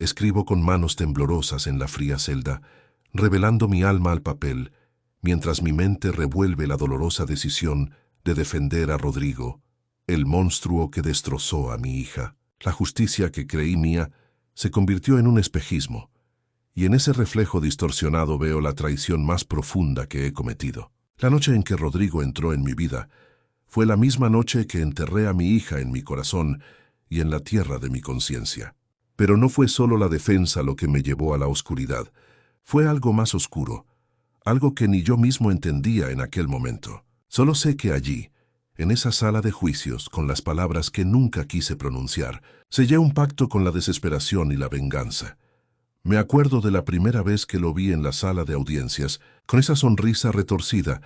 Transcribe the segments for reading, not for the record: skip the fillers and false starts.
Escribo con manos temblorosas en la fría celda, revelando mi alma al papel, mientras mi mente revuelve la dolorosa decisión de defender a Rodrigo, el monstruo que destrozó a mi hija. La justicia que creí mía se convirtió en un espejismo, y en ese reflejo distorsionado veo la traición más profunda que he cometido. La noche en que Rodrigo entró en mi vida fue la misma noche que enterré a mi hija en mi corazón y en la tierra de mi conciencia. Pero no fue solo la defensa lo que me llevó a la oscuridad, fue algo más oscuro, algo que ni yo mismo entendía en aquel momento. Solo sé que allí, en esa sala de juicios, con las palabras que nunca quise pronunciar, sellé un pacto con la desesperación y la venganza. Me acuerdo de la primera vez que lo vi en la sala de audiencias, con esa sonrisa retorcida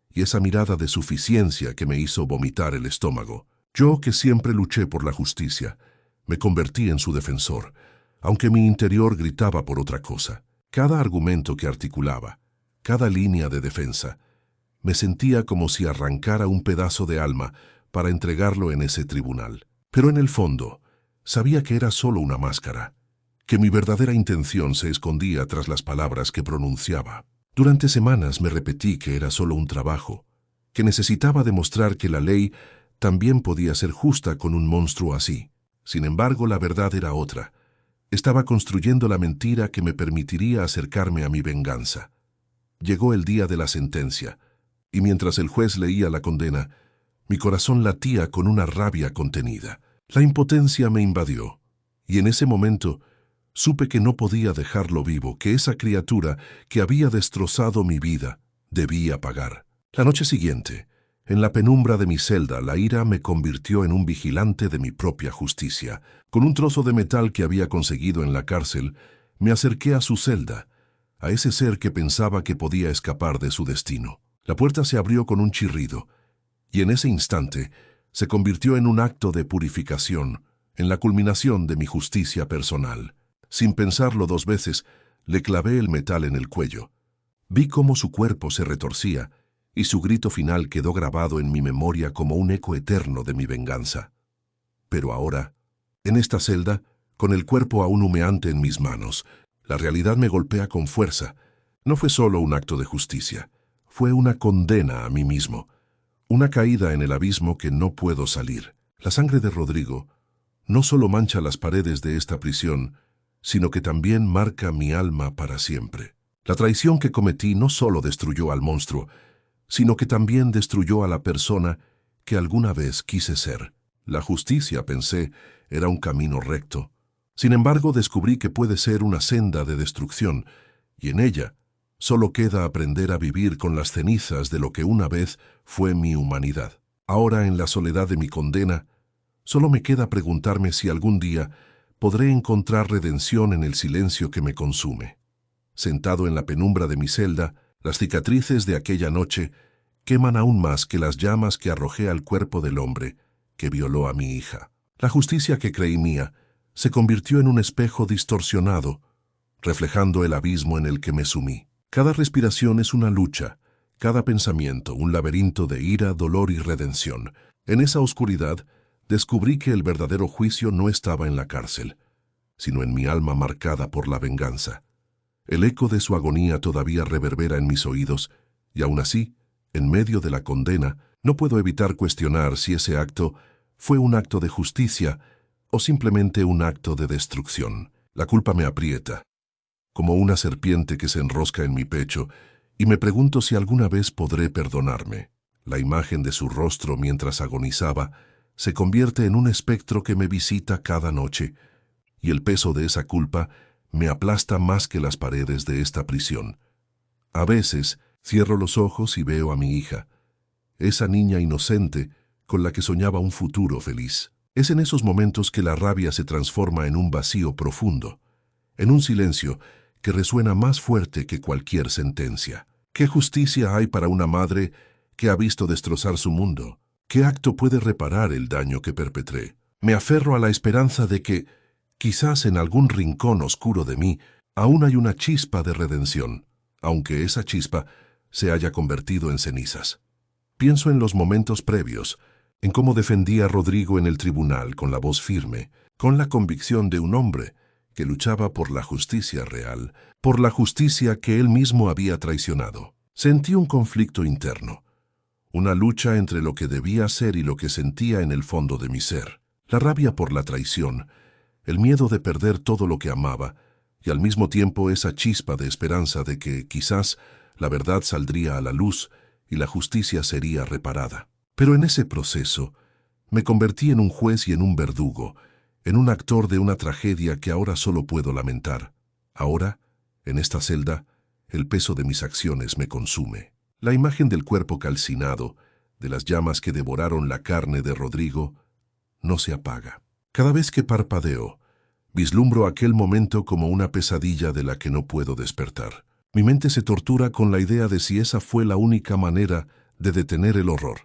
y esa mirada de suficiencia que me hizo vomitar el estómago. Yo, que siempre luché por la justicia, me convertí en su defensor, aunque mi interior gritaba por otra cosa. Cada argumento que articulaba, cada línea de defensa, me sentía como si arrancara un pedazo de alma para entregarlo en ese tribunal. Pero en el fondo, sabía que era solo una máscara, que mi verdadera intención se escondía tras las palabras que pronunciaba. Durante semanas me repetí que era solo un trabajo, que necesitaba demostrar que la ley también podía ser justa con un monstruo así. Sin embargo, la verdad era otra. Estaba construyendo la mentira que me permitiría acercarme a mi venganza. Llegó el día de la sentencia, y mientras el juez leía la condena, mi corazón latía con una rabia contenida. La impotencia me invadió, y en ese momento supe que no podía dejarlo vivo, que esa criatura que había destrozado mi vida debía pagar. La noche siguiente, en la penumbra de mi celda, la ira me convirtió en un vigilante de mi propia justicia. Con un trozo de metal que había conseguido en la cárcel, me acerqué a su celda, a ese ser que pensaba que podía escapar de su destino. La puerta se abrió con un chirrido, y en ese instante se convirtió en un acto de purificación, en la culminación de mi justicia personal. Sin pensarlo dos veces, le clavé el metal en el cuello. Vi cómo su cuerpo se retorcía, y su grito final quedó grabado en mi memoria como un eco eterno de mi venganza. Pero ahora, en esta celda, con el cuerpo aún humeante en mis manos, la realidad me golpea con fuerza. No fue solo un acto de justicia, fue una condena a mí mismo, una caída en el abismo que no puedo salir. La sangre de Rodrigo no solo mancha las paredes de esta prisión, sino que también marca mi alma para siempre. La traición que cometí no solo destruyó al monstruo, sino que también destruyó a la persona que alguna vez quise ser. La justicia, pensé, era un camino recto. Sin embargo, descubrí que puede ser una senda de destrucción, y en ella solo queda aprender a vivir con las cenizas de lo que una vez fue mi humanidad. Ahora, en la soledad de mi condena, solo me queda preguntarme si algún día podré encontrar redención en el silencio que me consume. Sentado en la penumbra de mi celda, las cicatrices de aquella noche queman aún más que las llamas que arrojé al cuerpo del hombre que violó a mi hija. La justicia que creí mía se convirtió en un espejo distorsionado, reflejando el abismo en el que me sumí. Cada respiración es una lucha, cada pensamiento un laberinto de ira, dolor y redención. En esa oscuridad descubrí que el verdadero juicio no estaba en la cárcel, sino en mi alma marcada por la venganza. El eco de su agonía todavía reverbera en mis oídos, y aún así, en medio de la condena, no puedo evitar cuestionar si ese acto fue un acto de justicia o simplemente un acto de destrucción. La culpa me aprieta, como una serpiente que se enrosca en mi pecho, y me pregunto si alguna vez podré perdonarme. La imagen de su rostro mientras agonizaba se convierte en un espectro que me visita cada noche, y el peso de esa culpa me aplasta más que las paredes de esta prisión. A veces cierro los ojos y veo a mi hija, esa niña inocente con la que soñaba un futuro feliz. Es en esos momentos que la rabia se transforma en un vacío profundo, en un silencio que resuena más fuerte que cualquier sentencia. ¿Qué justicia hay para una madre que ha visto destrozar su mundo? ¿Qué acto puede reparar el daño que perpetré? Me aferro a la esperanza de que, quizás en algún rincón oscuro de mí, aún hay una chispa de redención, aunque esa chispa se haya convertido en cenizas. Pienso en los momentos previos, en cómo defendía a Rodrigo en el tribunal con la voz firme, con la convicción de un hombre que luchaba por la justicia real, por la justicia que él mismo había traicionado. Sentí un conflicto interno, una lucha entre lo que debía ser y lo que sentía en el fondo de mi ser. La rabia por la traición, el miedo de perder todo lo que amaba, y al mismo tiempo esa chispa de esperanza de que quizás la verdad saldría a la luz y la justicia sería reparada. Pero en ese proceso, me convertí en un juez y en un verdugo, en un actor de una tragedia que ahora solo puedo lamentar. Ahora, en esta celda, el peso de mis acciones me consume. La imagen del cuerpo calcinado, de las llamas que devoraron la carne de Rodrigo, no se apaga. Cada vez que parpadeo, vislumbro aquel momento como una pesadilla de la que no puedo despertar. Mi mente se tortura con la idea de si esa fue la única manera de detener el horror,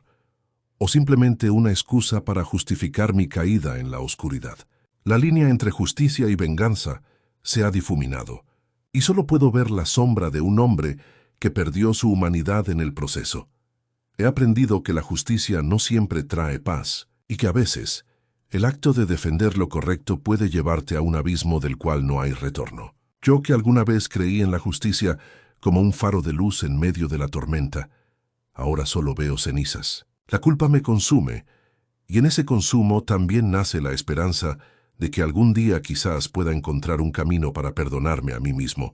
o simplemente una excusa para justificar mi caída en la oscuridad. La línea entre justicia y venganza se ha difuminado, y solo puedo ver la sombra de un hombre que perdió su humanidad en el proceso. He aprendido que la justicia no siempre trae paz, y que a veces el acto de defender lo correcto puede llevarte a un abismo del cual no hay retorno. Yo que alguna vez creí en la justicia como un faro de luz en medio de la tormenta, ahora solo veo cenizas. La culpa me consume, y en ese consumo también nace la esperanza de que algún día quizás pueda encontrar un camino para perdonarme a mí mismo,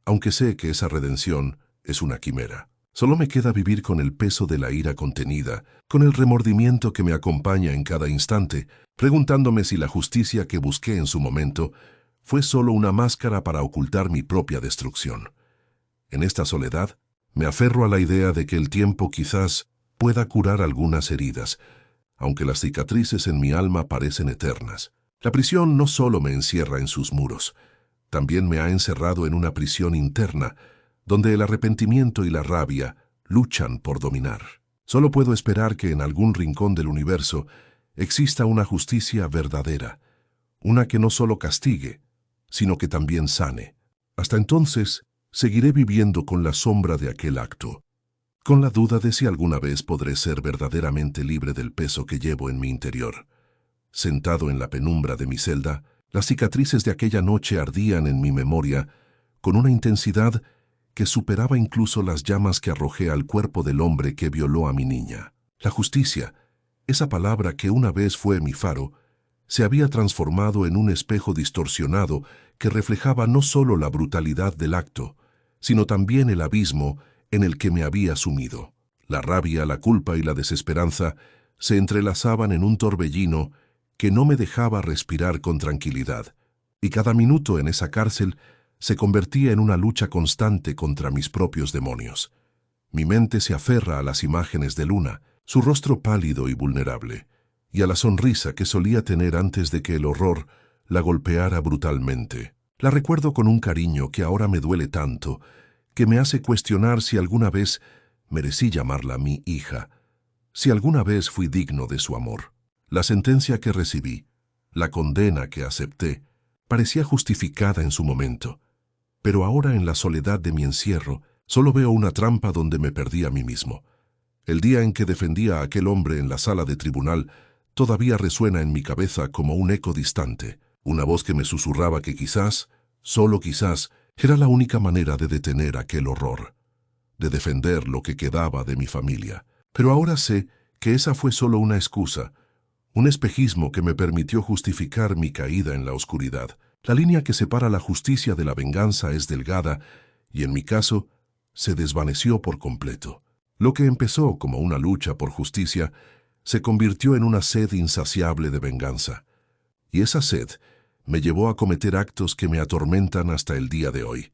aunque sé que esa redención es una quimera. Solo me queda vivir con el peso de la ira contenida, con el remordimiento que me acompaña en cada instante, preguntándome si la justicia que busqué en su momento fue solo una máscara para ocultar mi propia destrucción. En esta soledad, me aferro a la idea de que el tiempo quizás pueda curar algunas heridas, aunque las cicatrices en mi alma parecen eternas. La prisión no solo me encierra en sus muros, también me ha encerrado en una prisión interna, donde el arrepentimiento y la rabia luchan por dominar. Solo puedo esperar que en algún rincón del universo exista una justicia verdadera, una que no solo castigue, sino que también sane. Hasta entonces, seguiré viviendo con la sombra de aquel acto, con la duda de si alguna vez podré ser verdaderamente libre del peso que llevo en mi interior. Sentado en la penumbra de mi celda, las cicatrices de aquella noche ardían en mi memoria con una intensidad que superaba incluso las llamas que arrojé al cuerpo del hombre que violó a mi niña. La justicia, esa palabra que una vez fue mi faro, se había transformado en un espejo distorsionado que reflejaba no solo la brutalidad del acto, sino también el abismo en el que me había sumido. La rabia, la culpa y la desesperanza se entrelazaban en un torbellino que no me dejaba respirar con tranquilidad, y cada minuto en esa cárcel se convertía en una lucha constante contra mis propios demonios. Mi mente se aferra a las imágenes de Luna, su rostro pálido y vulnerable, y a la sonrisa que solía tener antes de que el horror la golpeara brutalmente. La recuerdo con un cariño que ahora me duele tanto, que me hace cuestionar si alguna vez merecí llamarla mi hija, si alguna vez fui digno de su amor. La sentencia que recibí, la condena que acepté, parecía justificada en su momento, pero ahora en la soledad de mi encierro solo veo una trampa donde me perdí a mí mismo. El día en que defendía a aquel hombre en la sala de tribunal todavía resuena en mi cabeza como un eco distante, una voz que me susurraba que quizás, solo quizás, era la única manera de detener aquel horror, de defender lo que quedaba de mi familia. Pero ahora sé que esa fue solo una excusa, un espejismo que me permitió justificar mi caída en la oscuridad. La línea que separa la justicia de la venganza es delgada y, en mi caso, se desvaneció por completo. Lo que empezó como una lucha por justicia se convirtió en una sed insaciable de venganza. Y esa sed me llevó a cometer actos que me atormentan hasta el día de hoy.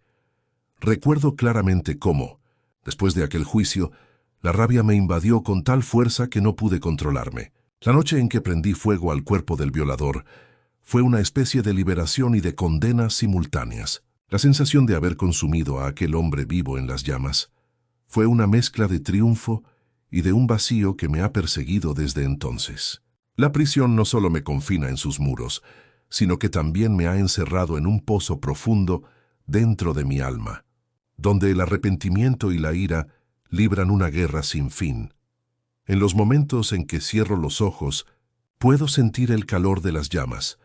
Recuerdo claramente cómo, después de aquel juicio, la rabia me invadió con tal fuerza que no pude controlarme. La noche en que prendí fuego al cuerpo del violador fue una especie de liberación y de condena simultáneas. La sensación de haber consumido a aquel hombre vivo en las llamas fue una mezcla de triunfo y de un vacío que me ha perseguido desde entonces. La prisión no solo me confina en sus muros, sino que también me ha encerrado en un pozo profundo dentro de mi alma, donde el arrepentimiento y la ira libran una guerra sin fin. En los momentos en que cierro los ojos, puedo sentir el calor de las llamas,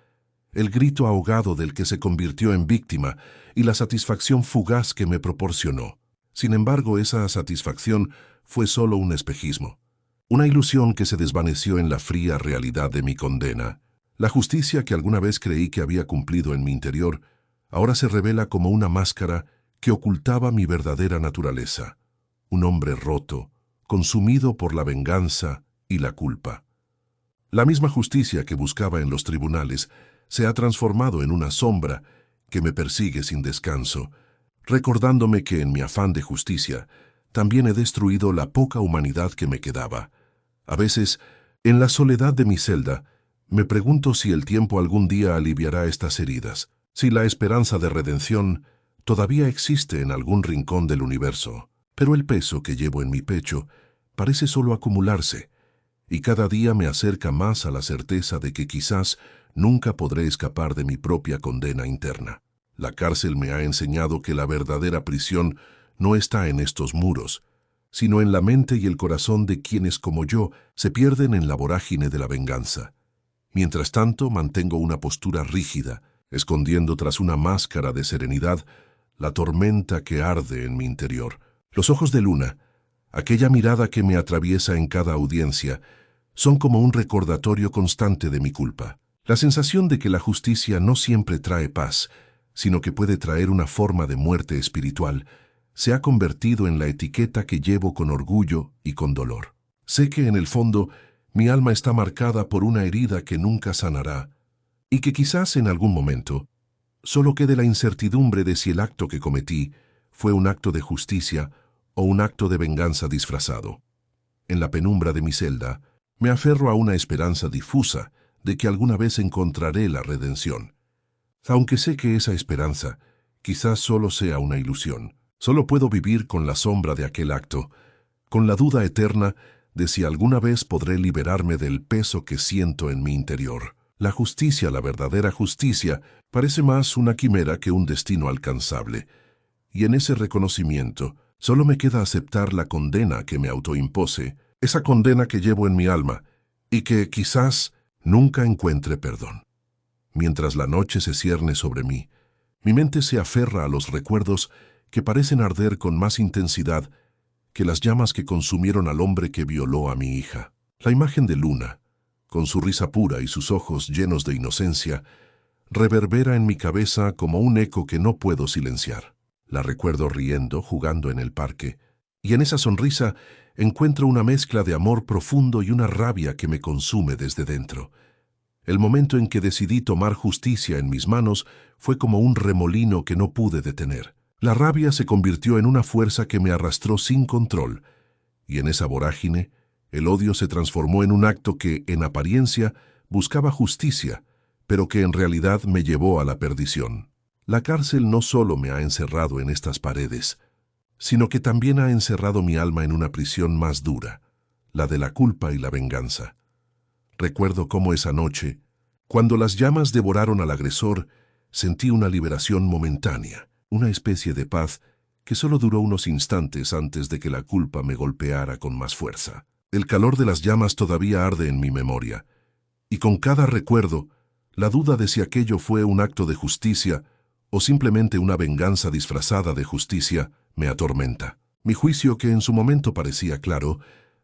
el grito ahogado del que se convirtió en víctima y la satisfacción fugaz que me proporcionó. Sin embargo, esa satisfacción fue solo un espejismo, una ilusión que se desvaneció en la fría realidad de mi condena. La justicia que alguna vez creí que había cumplido en mi interior, ahora se revela como una máscara que ocultaba mi verdadera naturaleza. Un hombre roto, consumido por la venganza y la culpa. La misma justicia que buscaba en los tribunales se ha transformado en una sombra que me persigue sin descanso, recordándome que en mi afán de justicia también he destruido la poca humanidad que me quedaba. A veces, en la soledad de mi celda, me pregunto si el tiempo algún día aliviará estas heridas, si la esperanza de redención todavía existe en algún rincón del universo. Pero el peso que llevo en mi pecho parece solo acumularse, y cada día me acerca más a la certeza de que quizás nunca podré escapar de mi propia condena interna. La cárcel me ha enseñado que la verdadera prisión no está en estos muros, sino en la mente y el corazón de quienes como yo se pierden en la vorágine de la venganza. Mientras tanto, mantengo una postura rígida, escondiendo tras una máscara de serenidad la tormenta que arde en mi interior. Los ojos de Luna, aquella mirada que me atraviesa en cada audiencia, son como un recordatorio constante de mi culpa. La sensación de que la justicia no siempre trae paz, sino que puede traer una forma de muerte espiritual, se ha convertido en la etiqueta que llevo con orgullo y con dolor. Sé que en el fondo mi alma está marcada por una herida que nunca sanará, y que quizás en algún momento solo quede la incertidumbre de si el acto que cometí fue un acto de justicia o un acto de venganza disfrazado. En la penumbra de mi celda, me aferro a una esperanza difusa de que alguna vez encontraré la redención. Aunque sé que esa esperanza quizás solo sea una ilusión. Solo puedo vivir con la sombra de aquel acto, con la duda eterna de si alguna vez podré liberarme del peso que siento en mi interior. La justicia, la verdadera justicia, parece más una quimera que un destino alcanzable. Y en ese reconocimiento, solo me queda aceptar la condena que me autoimpose, esa condena que llevo en mi alma, y que quizás nunca encuentre perdón. Mientras la noche se cierne sobre mí, mi mente se aferra a los recuerdos que parecen arder con más intensidad que las llamas que consumieron al hombre que violó a mi hija. La imagen de Luna, con su risa pura y sus ojos llenos de inocencia, reverbera en mi cabeza como un eco que no puedo silenciar. La recuerdo riendo, jugando en el parque, y en esa sonrisa encuentro una mezcla de amor profundo y una rabia que me consume desde dentro. El momento en que decidí tomar justicia en mis manos fue como un remolino que no pude detener. La rabia se convirtió en una fuerza que me arrastró sin control, y en esa vorágine, el odio se transformó en un acto que, en apariencia, buscaba justicia, pero que en realidad me llevó a la perdición. La cárcel no solo me ha encerrado en estas paredes, sino que también ha encerrado mi alma en una prisión más dura, la de la culpa y la venganza. Recuerdo cómo esa noche, cuando las llamas devoraron al agresor, sentí una liberación momentánea, una especie de paz que solo duró unos instantes antes de que la culpa me golpeara con más fuerza. El calor de las llamas todavía arde en mi memoria, y con cada recuerdo, la duda de si aquello fue un acto de justicia o simplemente una venganza disfrazada de justicia me atormenta. Mi juicio, que en su momento parecía claro,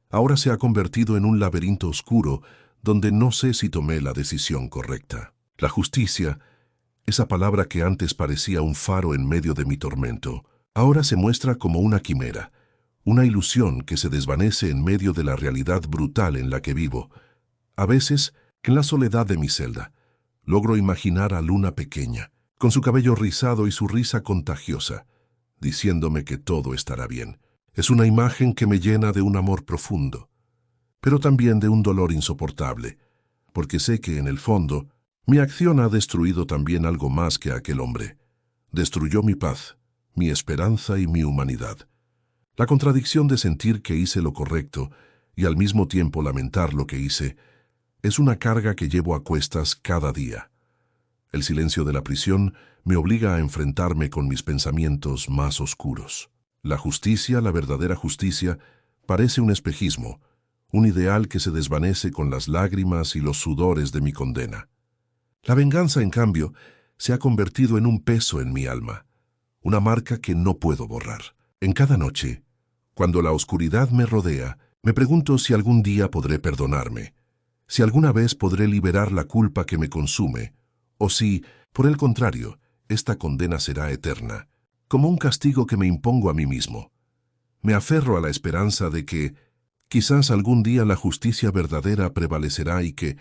ahora se ha convertido en un laberinto oscuro donde no sé si tomé la decisión correcta. La justicia, esa palabra que antes parecía un faro en medio de mi tormento, ahora se muestra como una quimera, una ilusión que se desvanece en medio de la realidad brutal en la que vivo. A veces, en la soledad de mi celda, logro imaginar a Luna pequeña, con su cabello rizado y su risa contagiosa, diciéndome que todo estará bien. Es una imagen que me llena de un amor profundo, pero también de un dolor insoportable, porque sé que en el fondo, mi acción ha destruido también algo más que aquel hombre. Destruyó mi paz, mi esperanza y mi humanidad. La contradicción de sentir que hice lo correcto y al mismo tiempo lamentar lo que hice, es una carga que llevo a cuestas cada día. El silencio de la prisión me obliga a enfrentarme con mis pensamientos más oscuros. La justicia, la verdadera justicia, parece un espejismo, un ideal que se desvanece con las lágrimas y los sudores de mi condena. La venganza, en cambio, se ha convertido en un peso en mi alma, una marca que no puedo borrar. En cada noche, cuando la oscuridad me rodea, me pregunto si algún día podré perdonarme, si alguna vez podré liberar la culpa que me consume, o si, por el contrario, esta condena será eterna, como un castigo que me impongo a mí mismo. Me aferro a la esperanza de que, quizás algún día la justicia verdadera prevalecerá y que,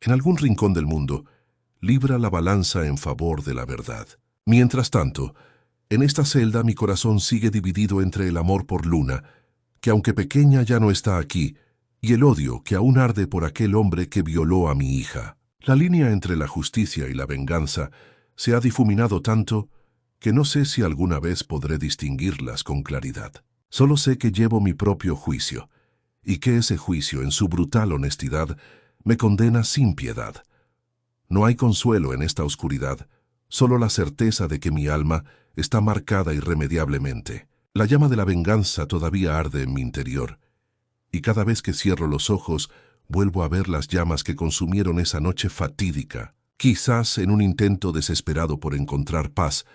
en algún rincón del mundo, libra la balanza en favor de la verdad. Mientras tanto, en esta celda mi corazón sigue dividido entre el amor por Luna, que aunque pequeña ya no está aquí, y el odio que aún arde por aquel hombre que violó a mi hija. La línea entre la justicia y la venganza se ha difuminado tanto que no sé si alguna vez podré distinguirlas con claridad. Solo sé que llevo mi propio juicio, y que ese juicio, en su brutal honestidad, me condena sin piedad. No hay consuelo en esta oscuridad, solo la certeza de que mi alma está marcada irremediablemente. La llama de la venganza todavía arde en mi interior, y cada vez que cierro los ojos, vuelvo a ver las llamas que consumieron esa noche fatídica. Quizás en un intento desesperado por encontrar paz,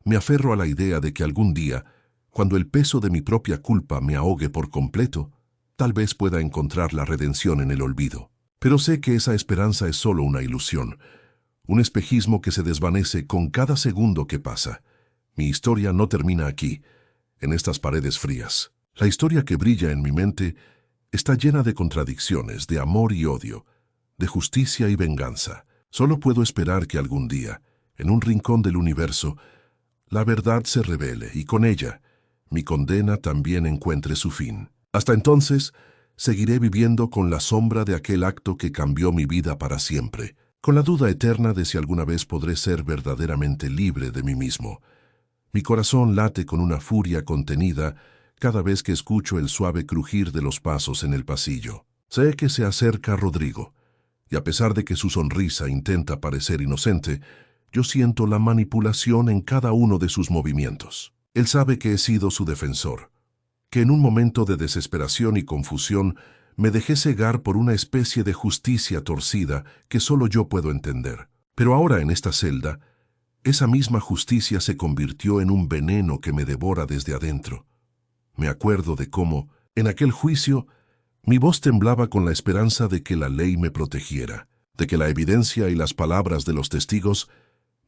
me aferro a la idea de que algún día, cuando el peso de mi propia culpa me ahogue por completo, tal vez pueda encontrar la redención en el olvido. Pero sé que esa esperanza es solo una ilusión, un espejismo que se desvanece con cada segundo que pasa. Mi historia no termina aquí, en estas paredes frías. La historia que brilla en mi mente está llena de contradicciones, de amor y odio, de justicia y venganza. Solo puedo esperar que algún día, en un rincón del universo, la verdad se revele y con ella, mi condena también encuentre su fin. Hasta entonces, seguiré viviendo con la sombra de aquel acto que cambió mi vida para siempre, con la duda eterna de si alguna vez podré ser verdaderamente libre de mí mismo. Mi corazón late con una furia contenida cada vez que escucho el suave crujir de los pasos en el pasillo. Sé que se acerca Rodrigo, y a pesar de que su sonrisa intenta parecer inocente, yo siento la manipulación en cada uno de sus movimientos. Él sabe que he sido su defensor, que en un momento de desesperación y confusión me dejé cegar por una especie de justicia torcida que solo yo puedo entender. Pero ahora en esta celda, esa misma justicia se convirtió en un veneno que me devora desde adentro. Me acuerdo de cómo, en aquel juicio, mi voz temblaba con la esperanza de que la ley me protegiera, de que la evidencia y las palabras de los testigos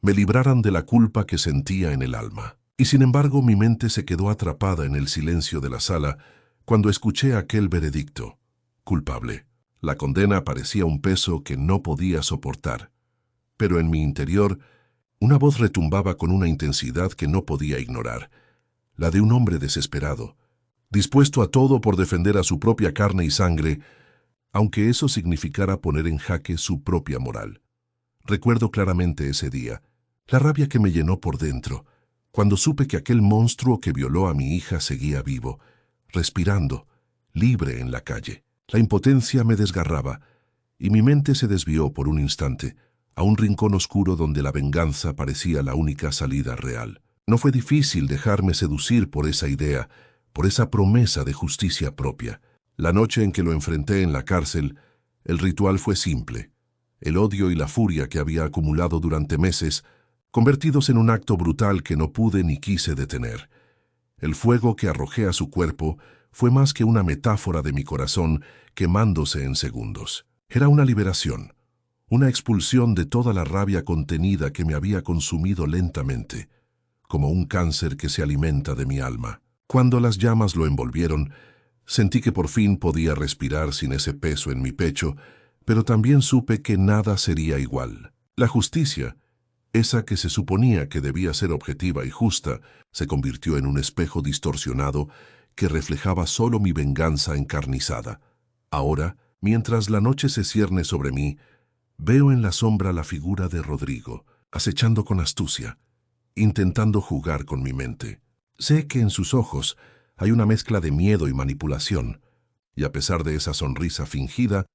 me libraran de la culpa que sentía en el alma. Y sin embargo mi mente se quedó atrapada en el silencio de la sala cuando escuché aquel veredicto. Culpable. La condena parecía un peso que no podía soportar. Pero en mi interior, una voz retumbaba con una intensidad que no podía ignorar, la de un hombre desesperado, dispuesto a todo por defender a su propia carne y sangre, aunque eso significara poner en jaque su propia moral. Recuerdo claramente ese día, la rabia que me llenó por dentro, cuando supe que aquel monstruo que violó a mi hija seguía vivo, respirando, libre en la calle. La impotencia me desgarraba, y mi mente se desvió por un instante a un rincón oscuro donde la venganza parecía la única salida real. No fue difícil dejarme seducir por esa idea, por esa promesa de justicia propia. La noche en que lo enfrenté en la cárcel, el ritual fue simple. El odio y la furia que había acumulado durante meses, convertidos en un acto brutal que no pude ni quise detener. El fuego que arrojé a su cuerpo fue más que una metáfora de mi corazón quemándose en segundos. Era una liberación, una expulsión de toda la rabia contenida que me había consumido lentamente, como un cáncer que se alimenta de mi alma. Cuando las llamas lo envolvieron, sentí que por fin podía respirar sin ese peso en mi pecho, pero también supe que nada sería igual. La justicia, esa que se suponía que debía ser objetiva y justa, se convirtió en un espejo distorsionado que reflejaba solo mi venganza encarnizada. Ahora, mientras la noche se cierne sobre mí, veo en la sombra la figura de Rodrigo, acechando con astucia, intentando jugar con mi mente. Sé que en sus ojos hay una mezcla de miedo y manipulación, y a pesar de esa sonrisa fingida,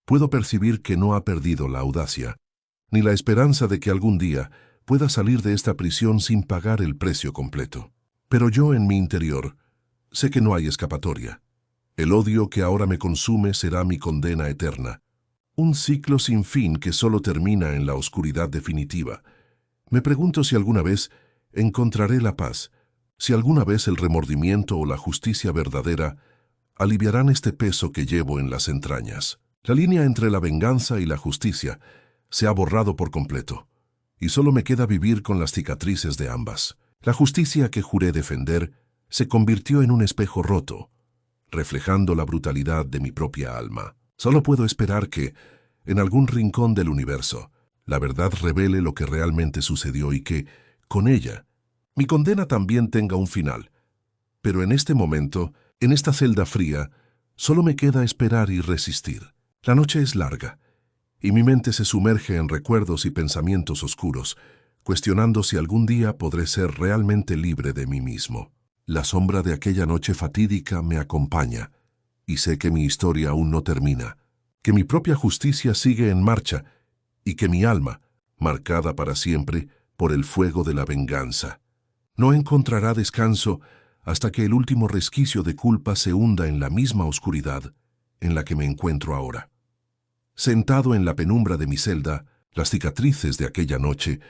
puedo percibir que no ha perdido la audacia, ni la esperanza de que algún día pueda salir de esta prisión sin pagar el precio completo. Pero yo en mi interior sé que no hay escapatoria. El odio que ahora me consume será mi condena eterna, Un ciclo sin fin que solo termina en la oscuridad definitiva. Me pregunto si alguna vez encontraré la paz, si alguna vez el remordimiento o la justicia verdadera aliviarán este peso que llevo en las entrañas. La línea entre la venganza y la justicia se ha borrado por completo, y solo me queda vivir con las cicatrices de ambas. La justicia que juré defender se convirtió en un espejo roto, reflejando la brutalidad de mi propia alma. Solo puedo esperar que, en algún rincón del universo, la verdad revele lo que realmente sucedió y que, con ella, mi condena también tenga un final. Pero en este momento, en esta celda fría, solo me queda esperar y resistir. La noche es larga, y mi mente se sumerge en recuerdos y pensamientos oscuros, cuestionando si algún día podré ser realmente libre de mí mismo. La sombra de aquella noche fatídica me acompaña, y sé que mi historia aún no termina, que mi propia justicia sigue en marcha, y que mi alma, marcada para siempre por el fuego de la venganza, no encontrará descanso hasta que el último resquicio de culpa se hunda en la misma oscuridad en la que me encuentro ahora. Sentado en la penumbra de mi celda, las cicatrices de aquella noche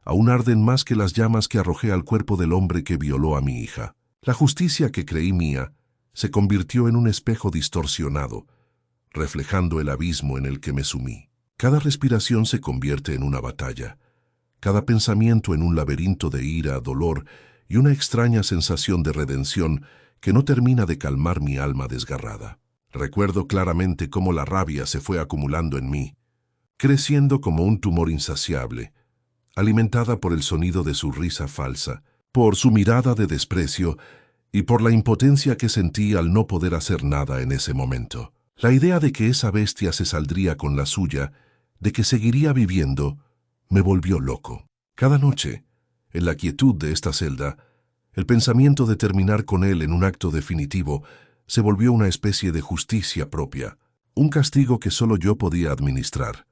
aún arden más que las llamas que arrojé al cuerpo del hombre que violó a mi hija. La justicia que creí mía se convirtió en un espejo distorsionado, reflejando el abismo en el que me sumí. Cada respiración se convierte en una batalla, cada pensamiento en un laberinto de ira, dolor y una extraña sensación de redención que no termina de calmar mi alma desgarrada. Recuerdo claramente cómo la rabia se fue acumulando en mí, creciendo como un tumor insaciable, alimentada por el sonido de su risa falsa, por su mirada de desprecio y por la impotencia que sentí al no poder hacer nada en ese momento. La idea de que esa bestia se saldría con la suya, de que seguiría viviendo, me volvió loco. Cada noche, en la quietud de esta celda, el pensamiento de terminar con él en un acto definitivo se volvió una especie de justicia propia, un castigo que solo yo podía administrar.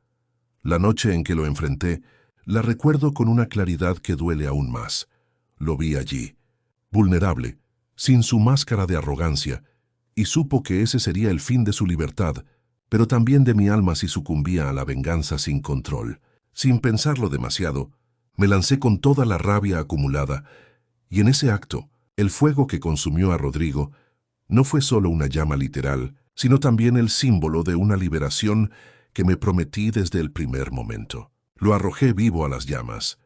La noche en que lo enfrenté, la recuerdo con una claridad que duele aún más. Lo vi allí, vulnerable, sin su máscara de arrogancia, y supo que ese sería el fin de su libertad, pero también de mi alma si sucumbía a la venganza sin control. Sin pensarlo demasiado, me lancé con toda la rabia acumulada, y en ese acto, el fuego que consumió a Rodrigo no fue solo una llama literal, sino también el símbolo de una liberación que me prometí desde el primer momento. Lo arrojé vivo a las llamas,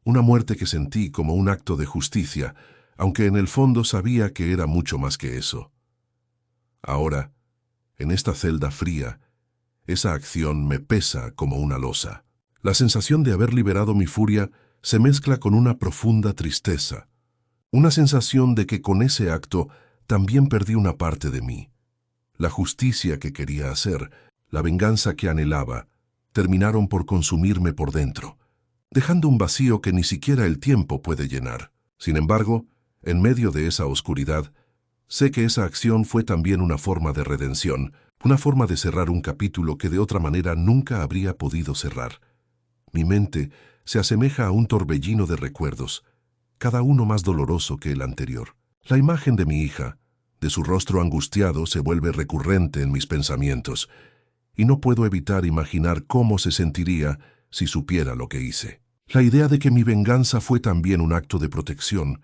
una muerte que sentí como un acto de justicia, aunque en el fondo sabía que era mucho más que eso. Ahora, en esta celda fría, esa acción me pesa como una losa. La sensación de haber liberado mi furia se mezcla con una profunda tristeza, una sensación de que con ese acto también perdí una parte de mí. La justicia que quería hacer, la venganza que anhelaba, terminaron por consumirme por dentro, dejando un vacío que ni siquiera el tiempo puede llenar. Sin embargo, en medio de esa oscuridad, sé que esa acción fue también una forma de redención, una forma de cerrar un capítulo que de otra manera nunca habría podido cerrar. Mi mente se asemeja a un torbellino de recuerdos, cada uno más doloroso que el anterior. La imagen de mi hija, de su rostro angustiado, se vuelve recurrente en mis pensamientos, y no puedo evitar imaginar cómo se sentiría si supiera lo que hice. La idea de que mi venganza fue también un acto de protección,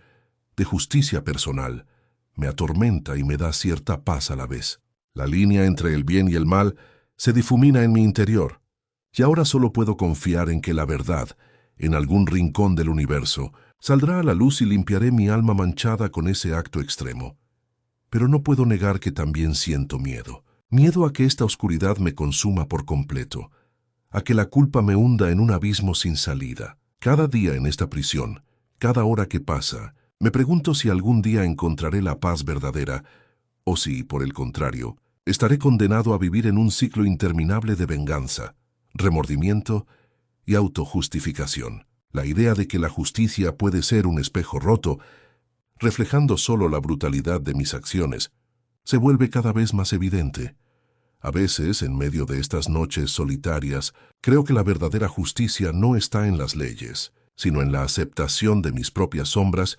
de justicia personal, me atormenta y me da cierta paz a la vez. La línea entre el bien y el mal se difumina en mi interior, y ahora solo puedo confiar en que la verdad, en algún rincón del universo, saldrá a la luz y limpiaré mi alma manchada con ese acto extremo. Pero no puedo negar que también siento miedo. Miedo a que esta oscuridad me consuma por completo, a que la culpa me hunda en un abismo sin salida. Cada día en esta prisión, cada hora que pasa, me pregunto si algún día encontraré la paz verdadera, o si, por el contrario, estaré condenado a vivir en un ciclo interminable de venganza, remordimiento y autojustificación. La idea de que la justicia puede ser un espejo roto, reflejando solo la brutalidad de mis acciones, se vuelve cada vez más evidente. A veces, en medio de estas noches solitarias, creo que la verdadera justicia no está en las leyes, sino en la aceptación de mis propias sombras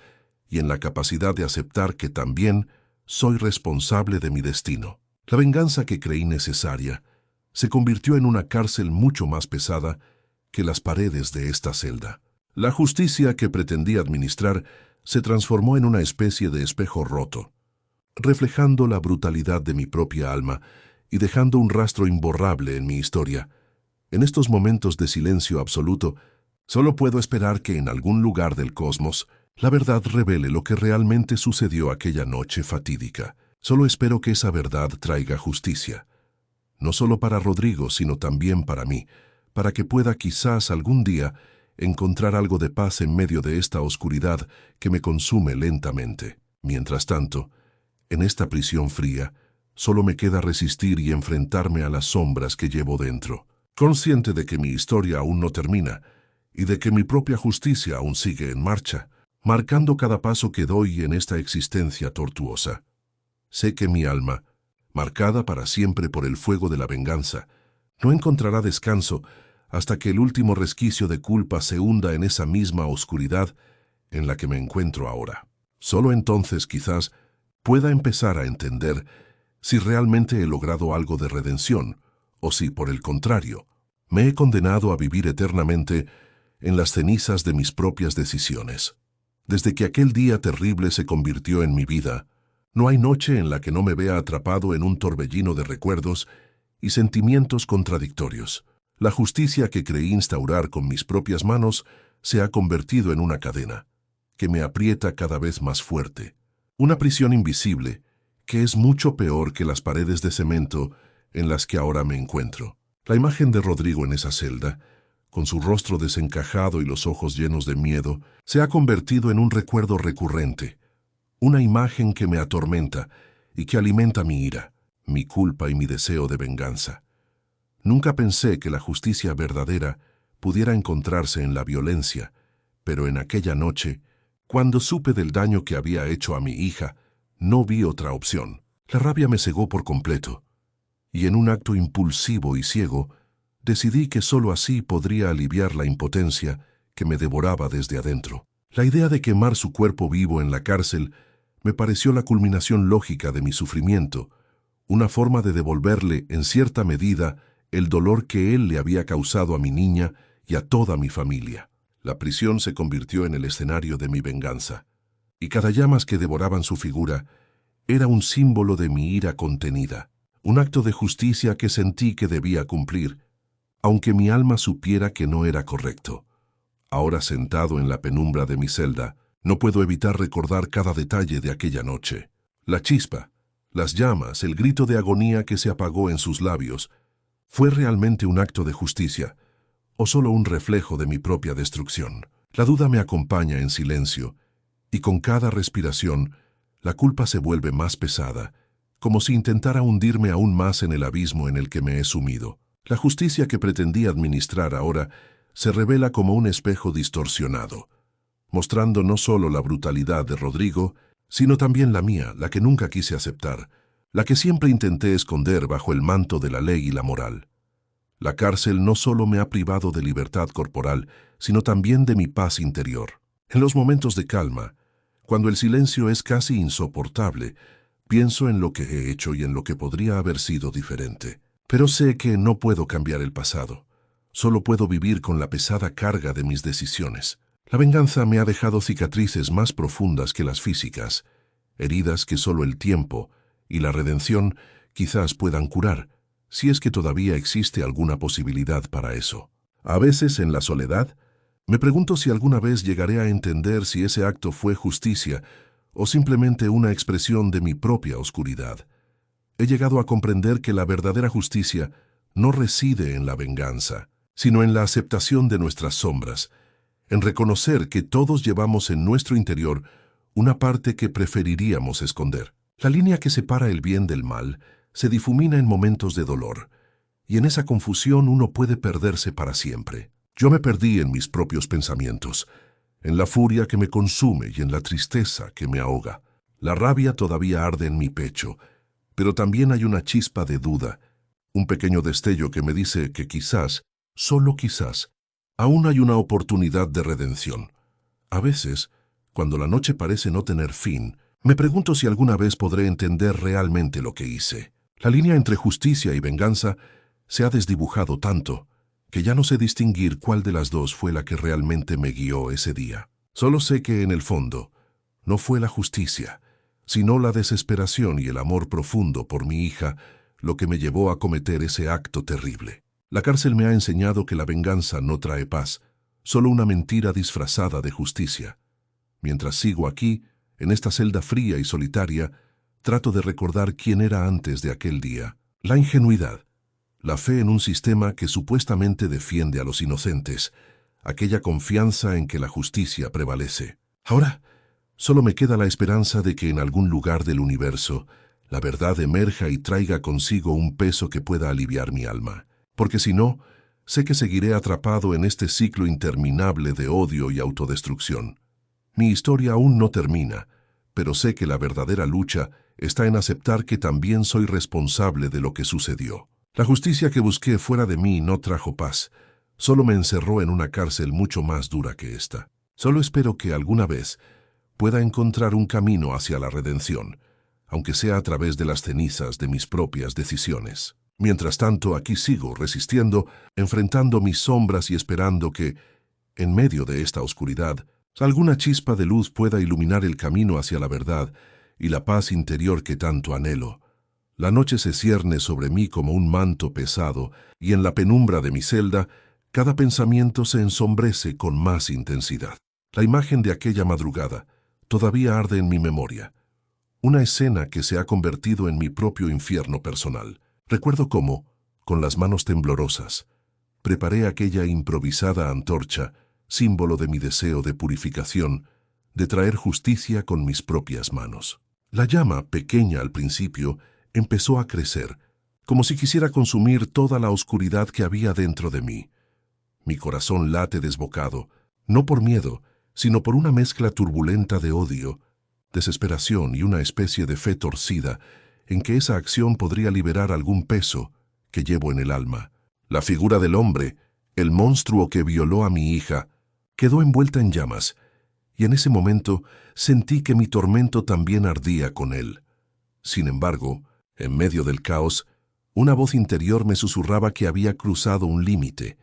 y en la capacidad de aceptar que también soy responsable de mi destino. La venganza que creí necesaria se convirtió en una cárcel mucho más pesada que las paredes de esta celda. La justicia que pretendía administrar se transformó en una especie de espejo roto, reflejando la brutalidad de mi propia alma y dejando un rastro imborrable en mi historia. En estos momentos de silencio absoluto, solo puedo esperar que en algún lugar del cosmos la verdad revele lo que realmente sucedió aquella noche fatídica. Solo espero que esa verdad traiga justicia, no solo para Rodrigo, sino también para mí, para que pueda quizás algún día encontrar algo de paz en medio de esta oscuridad que me consume lentamente. Mientras tanto, en esta prisión fría, solo me queda resistir y enfrentarme a las sombras que llevo dentro, consciente de que mi historia aún no termina y de que mi propia justicia aún sigue en marcha, marcando cada paso que doy en esta existencia tortuosa. Sé que mi alma, marcada para siempre por el fuego de la venganza, no encontrará descanso hasta que el último resquicio de culpa se hunda en esa misma oscuridad en la que me encuentro ahora. Solo entonces quizás pueda empezar a entender si realmente he logrado algo de redención, o si, por el contrario, me he condenado a vivir eternamente en las cenizas de mis propias decisiones. Desde que aquel día terrible se convirtió en mi vida, no hay noche en la que no me vea atrapado en un torbellino de recuerdos y sentimientos contradictorios. La justicia que creí instaurar con mis propias manos se ha convertido en una cadena, que me aprieta cada vez más fuerte. Una prisión invisible, que es mucho peor que las paredes de cemento en las que ahora me encuentro. La imagen de Rodrigo en esa celda, con su rostro desencajado y los ojos llenos de miedo, se ha convertido en un recuerdo recurrente, una imagen que me atormenta y que alimenta mi ira, mi culpa y mi deseo de venganza. Nunca pensé que la justicia verdadera pudiera encontrarse en la violencia, pero en aquella noche, cuando supe del daño que había hecho a mi hija, no vi otra opción. La rabia me cegó por completo, y en un acto impulsivo y ciego, decidí que sólo así podría aliviar la impotencia que me devoraba desde adentro. La idea de quemar su cuerpo vivo en la cárcel me pareció la culminación lógica de mi sufrimiento, una forma de devolverle, en cierta medida, el dolor que él le había causado a mi niña y a toda mi familia. La prisión se convirtió en el escenario de mi venganza, y cada llamas que devoraban su figura era un símbolo de mi ira contenida, un acto de justicia que sentí que debía cumplir, aunque mi alma supiera que no era correcto. Ahora sentado en la penumbra de mi celda, no puedo evitar recordar cada detalle de aquella noche. La chispa, las llamas, el grito de agonía que se apagó en sus labios. ¿Fue realmente un acto de justicia o solo un reflejo de mi propia destrucción? La duda me acompaña en silencio, y con cada respiración, la culpa se vuelve más pesada, como si intentara hundirme aún más en el abismo en el que me he sumido. La justicia que pretendí administrar ahora se revela como un espejo distorsionado, mostrando no solo la brutalidad de Rodrigo, sino también la mía, la que nunca quise aceptar, la que siempre intenté esconder bajo el manto de la ley y la moral. La cárcel no solo me ha privado de libertad corporal, sino también de mi paz interior. En los momentos de calma, cuando el silencio es casi insoportable, pienso en lo que he hecho y en lo que podría haber sido diferente. Pero sé que no puedo cambiar el pasado. Solo puedo vivir con la pesada carga de mis decisiones. La venganza me ha dejado cicatrices más profundas que las físicas, heridas que solo el tiempo y la redención quizás puedan curar, si es que todavía existe alguna posibilidad para eso. A veces, en la soledad, me pregunto si alguna vez llegaré a entender si ese acto fue justicia o simplemente una expresión de mi propia oscuridad. He llegado a comprender que la verdadera justicia no reside en la venganza, sino en la aceptación de nuestras sombras, en reconocer que todos llevamos en nuestro interior una parte que preferiríamos esconder. La línea que separa el bien del mal se difumina en momentos de dolor, y en esa confusión uno puede perderse para siempre. Yo me perdí en mis propios pensamientos, en la furia que me consume y en la tristeza que me ahoga. La rabia todavía arde en mi pecho, pero también hay una chispa de duda, un pequeño destello que me dice que quizás, solo quizás, aún hay una oportunidad de redención. A veces, cuando la noche parece no tener fin, me pregunto si alguna vez podré entender realmente lo que hice. La línea entre justicia y venganza se ha desdibujado tanto que ya no sé distinguir cuál de las dos fue la que realmente me guió ese día. Solo sé que en el fondo no fue la justicia, sino la desesperación y el amor profundo por mi hija lo que me llevó a cometer ese acto terrible. La cárcel me ha enseñado que la venganza no trae paz, solo una mentira disfrazada de justicia. Mientras sigo aquí, en esta celda fría y solitaria, trato de recordar quién era antes de aquel día. La ingenuidad, la fe en un sistema que supuestamente defiende a los inocentes, aquella confianza en que la justicia prevalece. Ahora, solo me queda la esperanza de que en algún lugar del universo la verdad emerja y traiga consigo un peso que pueda aliviar mi alma. Porque si no, sé que seguiré atrapado en este ciclo interminable de odio y autodestrucción. Mi historia aún no termina, pero sé que la verdadera lucha está en aceptar que también soy responsable de lo que sucedió. La justicia que busqué fuera de mí no trajo paz, solo me encerró en una cárcel mucho más dura que esta. Solo espero que alguna vez pueda encontrar un camino hacia la redención, aunque sea a través de las cenizas de mis propias decisiones. Mientras tanto, aquí sigo resistiendo, enfrentando mis sombras y esperando que, en medio de esta oscuridad, alguna chispa de luz pueda iluminar el camino hacia la verdad y la paz interior que tanto anhelo. La noche se cierne sobre mí como un manto pesado, y en la penumbra de mi celda, cada pensamiento se ensombrece con más intensidad. La imagen de aquella madrugada todavía arde en mi memoria, una escena que se ha convertido en mi propio infierno personal. Recuerdo cómo, con las manos temblorosas, preparé aquella improvisada antorcha, símbolo de mi deseo de purificación, de traer justicia con mis propias manos. La llama, pequeña al principio, empezó a crecer, como si quisiera consumir toda la oscuridad que había dentro de mí. Mi corazón late desbocado, no por miedo, sino por una mezcla turbulenta de odio, desesperación y una especie de fe torcida en que esa acción podría liberar algún peso que llevo en el alma. La figura del hombre, el monstruo que violó a mi hija, quedó envuelta en llamas, y en ese momento sentí que mi tormento también ardía con él. Sin embargo, en medio del caos, una voz interior me susurraba que había cruzado un límite,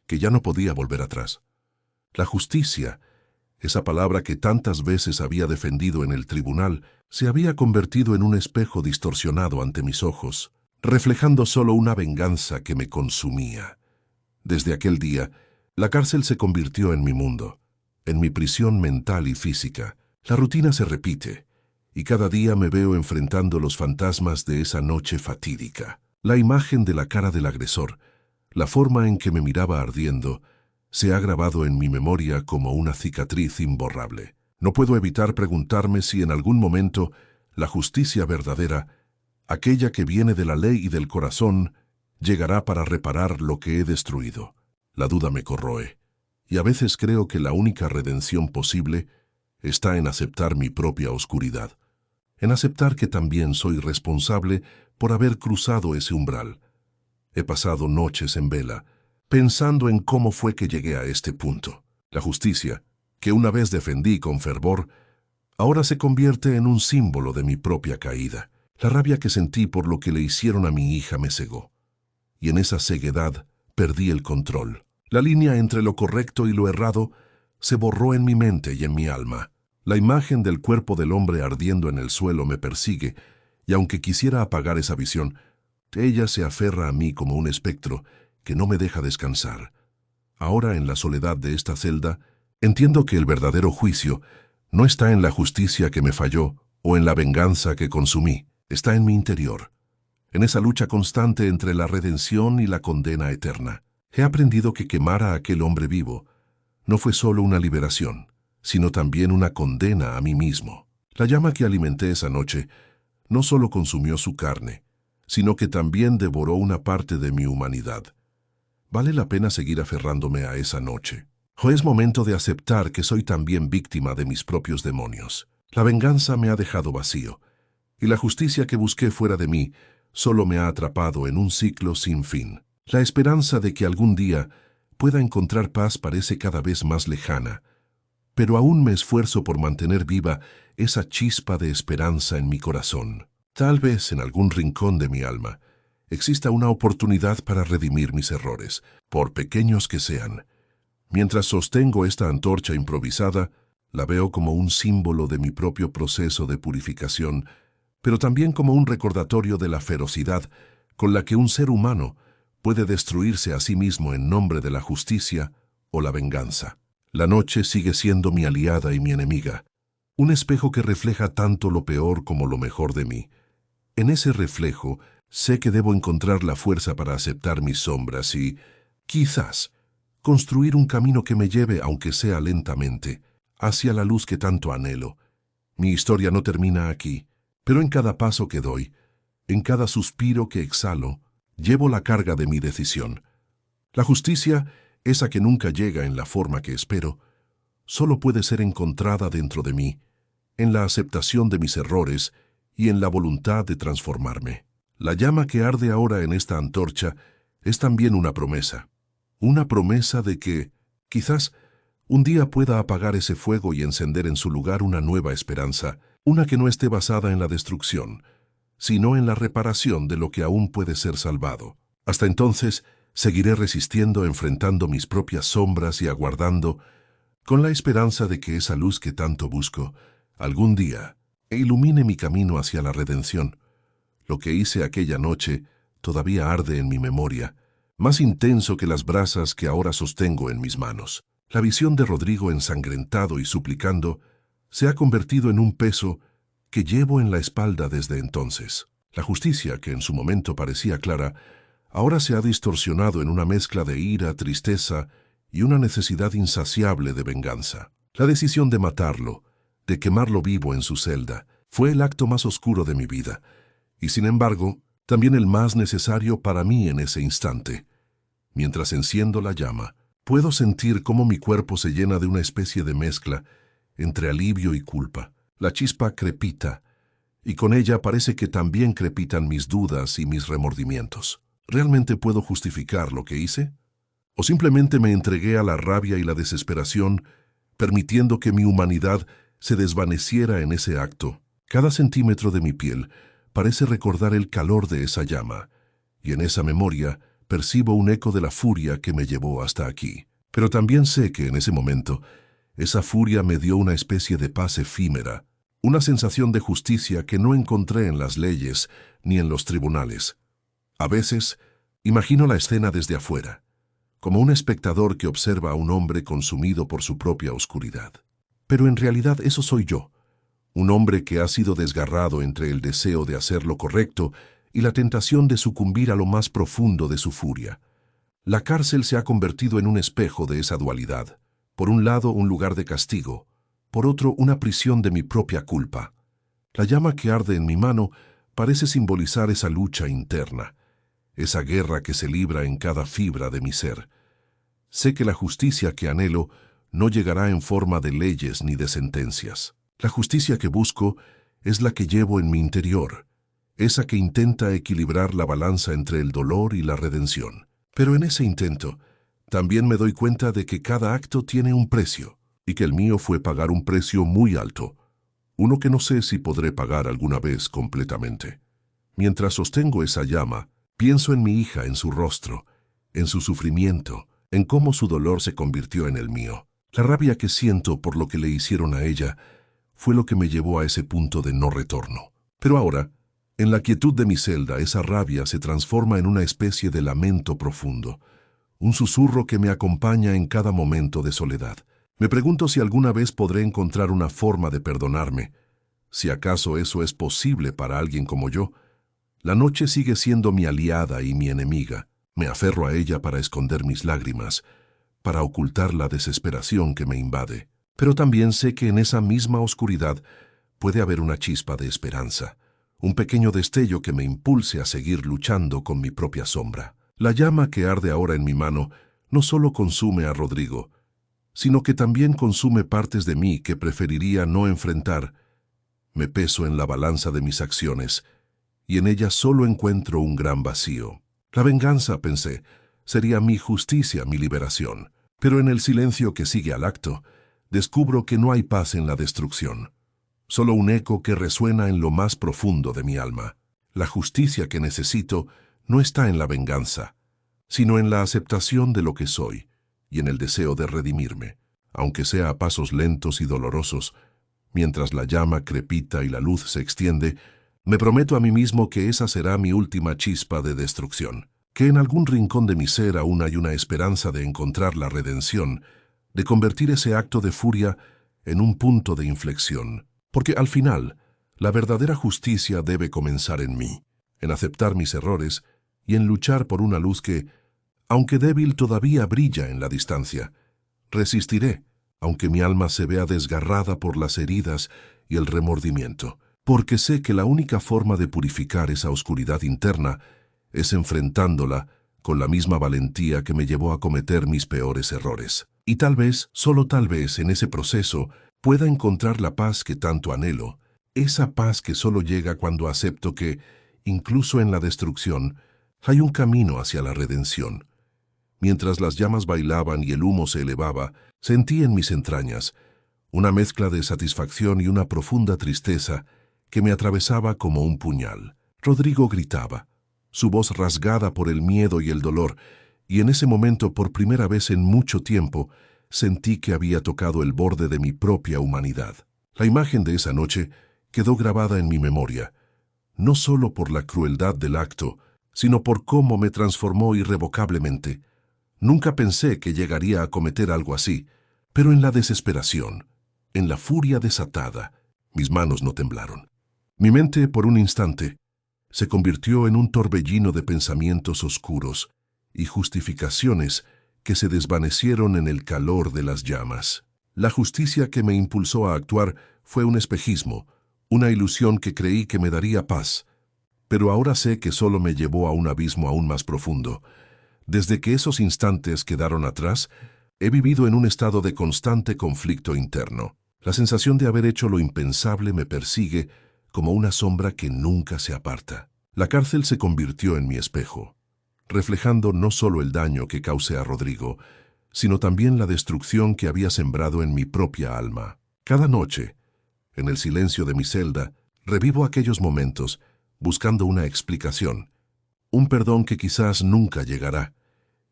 que ya no podía volver atrás. La justicia, esa palabra que tantas veces había defendido en el tribunal, se había convertido en un espejo distorsionado ante mis ojos, reflejando solo una venganza que me consumía. Desde aquel día, la cárcel se convirtió en mi mundo, en mi prisión mental y física. La rutina se repite, y cada día me veo enfrentando los fantasmas de esa noche fatídica. La imagen de la cara del agresor, la forma en que me miraba ardiendo, se ha grabado en mi memoria como una cicatriz imborrable. No puedo evitar preguntarme si en algún momento la justicia verdadera, aquella que viene de la ley y del corazón, llegará para reparar lo que he destruido. La duda me corroe, y a veces creo que la única redención posible está en aceptar mi propia oscuridad, en aceptar que también soy responsable por haber cruzado ese umbral. He pasado noches en vela, pensando en cómo fue que llegué a este punto. La justicia, que una vez defendí con fervor, ahora se convierte en un símbolo de mi propia caída. La rabia que sentí por lo que le hicieron a mi hija me cegó, y en esa ceguedad perdí el control. La línea entre lo correcto y lo errado se borró en mi mente y en mi alma. La imagen del cuerpo del hombre ardiendo en el suelo me persigue, y aunque quisiera apagar esa visión, ella se aferra a mí como un espectro que no me deja descansar. Ahora, en la soledad de esta celda, entiendo que el verdadero juicio no está en la justicia que me falló o en la venganza que consumí, está en mi interior, en esa lucha constante entre la redención y la condena eterna. He aprendido que quemar a aquel hombre vivo no fue solo una liberación, sino también una condena a mí mismo. La llama que alimenté esa noche no solo consumió su carne, sino que también devoró una parte de mi humanidad. ¿Vale la pena seguir aferrándome a esa noche? ¿O es momento de aceptar que soy también víctima de mis propios demonios? La venganza me ha dejado vacío, y la justicia que busqué fuera de mí solo me ha atrapado en un ciclo sin fin. La esperanza de que algún día pueda encontrar paz parece cada vez más lejana, pero aún me esfuerzo por mantener viva esa chispa de esperanza en mi corazón. Tal vez en algún rincón de mi alma exista una oportunidad para redimir mis errores, por pequeños que sean. Mientras sostengo esta antorcha improvisada, la veo como un símbolo de mi propio proceso de purificación, pero también como un recordatorio de la ferocidad con la que un ser humano puede destruirse a sí mismo en nombre de la justicia o la venganza. La noche sigue siendo mi aliada y mi enemiga, un espejo que refleja tanto lo peor como lo mejor de mí. En ese reflejo, sé que debo encontrar la fuerza para aceptar mis sombras y, quizás, construir un camino que me lleve, aunque sea lentamente, hacia la luz que tanto anhelo. Mi historia no termina aquí, pero en cada paso que doy, en cada suspiro que exhalo, llevo la carga de mi decisión. La justicia, esa que nunca llega en la forma que espero, solo puede ser encontrada dentro de mí, en la aceptación de mis errores y en la voluntad de transformarme. La llama que arde ahora en esta antorcha es también una promesa de que, quizás, un día pueda apagar ese fuego y encender en su lugar una nueva esperanza, una que no esté basada en la destrucción, sino en la reparación de lo que aún puede ser salvado. Hasta entonces, seguiré resistiendo, enfrentando mis propias sombras y aguardando, con la esperanza de que esa luz que tanto busco, algún día, ilumine mi camino hacia la redención. Lo que hice aquella noche todavía arde en mi memoria, más intenso que las brasas que ahora sostengo en mis manos. La visión de Rodrigo ensangrentado y suplicando se ha convertido en un peso que llevo en la espalda desde entonces. La justicia, que en su momento parecía clara, ahora se ha distorsionado en una mezcla de ira, tristeza y una necesidad insaciable de venganza. La decisión de matarlo, de quemarlo vivo en su celda, fue el acto más oscuro de mi vida, y sin embargo, también el más necesario para mí en ese instante. Mientras enciendo la llama, puedo sentir cómo mi cuerpo se llena de una especie de mezcla entre alivio y culpa. La chispa crepita, y con ella parece que también crepitan mis dudas y mis remordimientos. ¿Realmente puedo justificar lo que hice? ¿O simplemente me entregué a la rabia y la desesperación, permitiendo que mi humanidad se desvaneciera en ese acto? Cada centímetro de mi piel parece recordar el calor de esa llama, y en esa memoria percibo un eco de la furia que me llevó hasta aquí. Pero también sé que en ese momento, esa furia me dio una especie de paz efímera, una sensación de justicia que no encontré en las leyes ni en los tribunales. A veces, imagino la escena desde afuera, como un espectador que observa a un hombre consumido por su propia oscuridad. Pero en realidad eso soy yo, un hombre que ha sido desgarrado entre el deseo de hacer lo correcto y la tentación de sucumbir a lo más profundo de su furia. La cárcel se ha convertido en un espejo de esa dualidad. Por un lado, un lugar de castigo, por otro, una prisión de mi propia culpa. La llama que arde en mi mano parece simbolizar esa lucha interna, esa guerra que se libra en cada fibra de mi ser. Sé que la justicia que anhelo no llegará en forma de leyes ni de sentencias. La justicia que busco es la que llevo en mi interior, esa que intenta equilibrar la balanza entre el dolor y la redención. Pero en ese intento, también me doy cuenta de que cada acto tiene un precio, y que el mío fue pagar un precio muy alto, uno que no sé si podré pagar alguna vez completamente. Mientras sostengo esa llama, pienso en mi hija, en su rostro, en su sufrimiento, en cómo su dolor se convirtió en el mío. La rabia que siento por lo que le hicieron a ella fue lo que me llevó a ese punto de no retorno. Pero ahora, en la quietud de mi celda, esa rabia se transforma en una especie de lamento profundo, un susurro que me acompaña en cada momento de soledad. Me pregunto si alguna vez podré encontrar una forma de perdonarme, si acaso eso es posible para alguien como yo. La noche sigue siendo mi aliada y mi enemiga. Me aferro a ella para esconder mis lágrimas, para ocultar la desesperación que me invade. Pero también sé que en esa misma oscuridad puede haber una chispa de esperanza, un pequeño destello que me impulse a seguir luchando con mi propia sombra. La llama que arde ahora en mi mano no solo consume a Rodrigo, sino que también consume partes de mí que preferiría no enfrentar. Me peso en la balanza de mis acciones, y en ella solo encuentro un gran vacío. La venganza, pensé, sería mi justicia, mi liberación. Pero en el silencio que sigue al acto, descubro que no hay paz en la destrucción, solo un eco que resuena en lo más profundo de mi alma. La justicia que necesito no está en la venganza, sino en la aceptación de lo que soy y en el deseo de redimirme, aunque sea a pasos lentos y dolorosos. Mientras la llama crepita y la luz se extiende, me prometo a mí mismo que esa será mi última chispa de destrucción, que en algún rincón de mi ser aún hay una esperanza de encontrar la redención, de convertir ese acto de furia en un punto de inflexión, porque al final, la verdadera justicia debe comenzar en mí, en aceptar mis errores y en luchar por una luz que, aunque débil, todavía brilla en la distancia. Resistiré, aunque mi alma se vea desgarrada por las heridas y el remordimiento, porque sé que la única forma de purificar esa oscuridad interna es enfrentándola con la misma valentía que me llevó a cometer mis peores errores. Y tal vez, solo tal vez, en ese proceso pueda encontrar la paz que tanto anhelo, esa paz que solo llega cuando acepto que, incluso en la destrucción, hay un camino hacia la redención. Mientras las llamas bailaban y el humo se elevaba, sentí en mis entrañas una mezcla de satisfacción y una profunda tristeza que me atravesaba como un puñal. Rodrigo gritaba, su voz rasgada por el miedo y el dolor, y en ese momento, por primera vez en mucho tiempo, sentí que había tocado el borde de mi propia humanidad. La imagen de esa noche quedó grabada en mi memoria, no solo por la crueldad del acto, sino por cómo me transformó irrevocablemente. Nunca pensé que llegaría a cometer algo así, pero en la desesperación, en la furia desatada, mis manos no temblaron. Mi mente, por un instante, se convirtió en un torbellino de pensamientos oscuros y justificaciones que se desvanecieron en el calor de las llamas. La justicia que me impulsó a actuar fue un espejismo, una ilusión que creí que me daría paz, pero ahora sé que solo me llevó a un abismo aún más profundo. Desde que esos instantes quedaron atrás, he vivido en un estado de constante conflicto interno. La sensación de haber hecho lo impensable me persigue como una sombra que nunca se aparta. La cárcel se convirtió en mi espejo, reflejando no solo el daño que causé a Rodrigo, sino también la destrucción que había sembrado en mi propia alma. Cada noche, en el silencio de mi celda, revivo aquellos momentos, buscando una explicación, un perdón que quizás nunca llegará.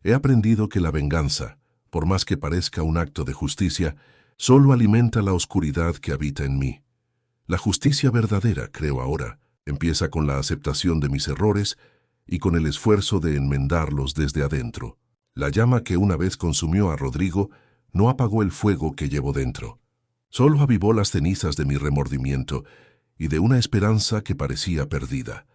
He aprendido que la venganza, por más que parezca un acto de justicia, solo alimenta la oscuridad que habita en mí. La justicia verdadera, creo ahora, empieza con la aceptación de mis errores y con el esfuerzo de enmendarlos desde adentro. La llama que una vez consumió a Rodrigo no apagó el fuego que llevo dentro. Solo avivó las cenizas de mi remordimiento y de una esperanza que parecía perdida.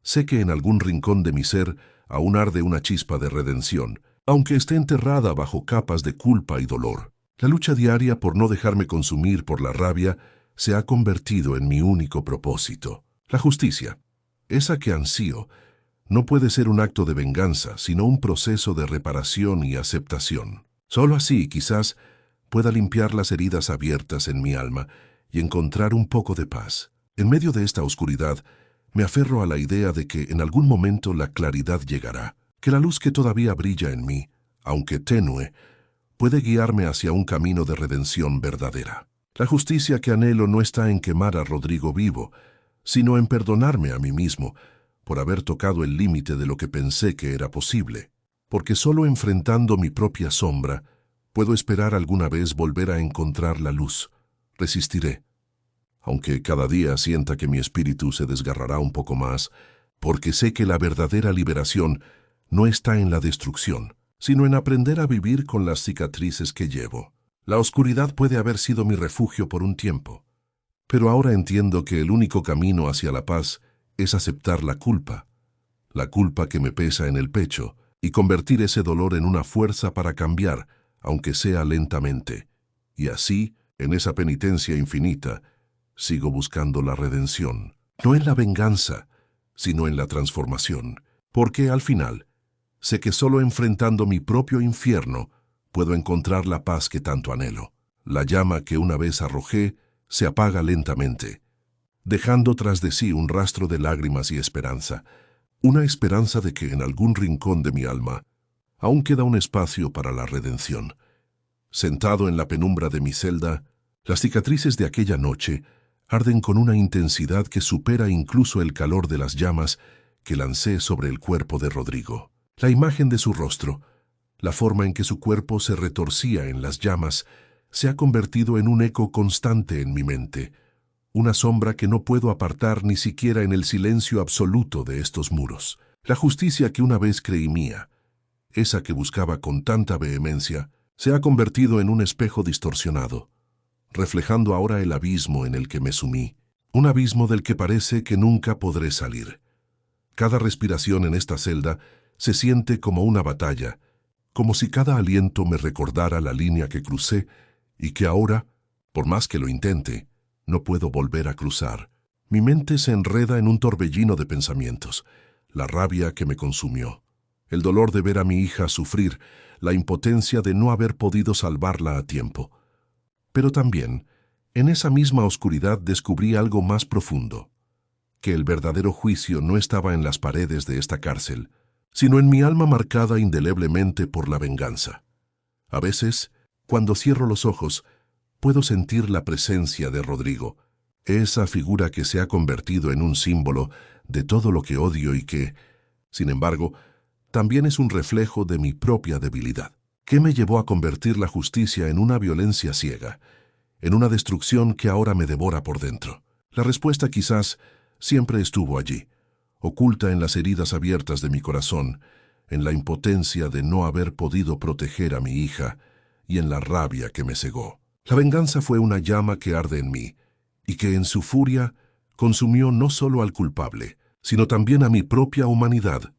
Sé que en algún rincón de mi ser aún arde una chispa de redención, aunque esté enterrada bajo capas de culpa y dolor. La lucha diaria por no dejarme consumir por la rabia se ha convertido en mi único propósito. La justicia, esa que ansío, no puede ser un acto de venganza, sino un proceso de reparación y aceptación. Solo así, quizás, pueda limpiar las heridas abiertas en mi alma y encontrar un poco de paz. En medio de esta oscuridad, me aferro a la idea de que en algún momento la claridad llegará, que la luz que todavía brilla en mí, aunque tenue, puede guiarme hacia un camino de redención verdadera. La justicia que anhelo no está en quemar a Rodrigo vivo, sino en perdonarme a mí mismo por haber tocado el límite de lo que pensé que era posible, porque solo enfrentando mi propia sombra puedo esperar alguna vez volver a encontrar la luz. Resistiré, aunque cada día sienta que mi espíritu se desgarrará un poco más, porque sé que la verdadera liberación no está en la destrucción, sino en aprender a vivir con las cicatrices que llevo. La oscuridad puede haber sido mi refugio por un tiempo, pero ahora entiendo que el único camino hacia la paz es aceptar la culpa que me pesa en el pecho, y convertir ese dolor en una fuerza para cambiar, aunque sea lentamente. Y así, en esa penitencia infinita, sigo buscando la redención, no en la venganza, sino en la transformación, porque al final, sé que solo enfrentando mi propio infierno puedo encontrar la paz que tanto anhelo. La llama que una vez arrojé se apaga lentamente, dejando tras de sí un rastro de lágrimas y esperanza, una esperanza de que en algún rincón de mi alma aún queda un espacio para la redención. Sentado en la penumbra de mi celda, las cicatrices de aquella noche arden con una intensidad que supera incluso el calor de las llamas que lancé sobre el cuerpo de Rodrigo. La imagen de su rostro, la forma en que su cuerpo se retorcía en las llamas, se ha convertido en un eco constante en mi mente, una sombra que no puedo apartar ni siquiera en el silencio absoluto de estos muros. La justicia que una vez creí mía, esa que buscaba con tanta vehemencia, se ha convertido en un espejo distorsionado, reflejando ahora el abismo en el que me sumí, un abismo del que parece que nunca podré salir. Cada respiración en esta celda se siente como una batalla, como si cada aliento me recordara la línea que crucé y que ahora, por más que lo intente, no puedo volver a cruzar. Mi mente se enreda en un torbellino de pensamientos, la rabia que me consumió, el dolor de ver a mi hija sufrir, la impotencia de no haber podido salvarla a tiempo. Pero también, en esa misma oscuridad descubrí algo más profundo, que el verdadero juicio no estaba en las paredes de esta cárcel, sino en mi alma marcada indeleblemente por la venganza. A veces, cuando cierro los ojos, puedo sentir la presencia de Rodrigo, esa figura que se ha convertido en un símbolo de todo lo que odio y que, sin embargo, también es un reflejo de mi propia debilidad. ¿Qué me llevó a convertir la justicia en una violencia ciega, en una destrucción que ahora me devora por dentro? La respuesta quizás siempre estuvo allí, oculta en las heridas abiertas de mi corazón, en la impotencia de no haber podido proteger a mi hija y en la rabia que me cegó. La venganza fue una llama que arde en mí y que en su furia consumió no solo al culpable, sino también a mi propia humanidad.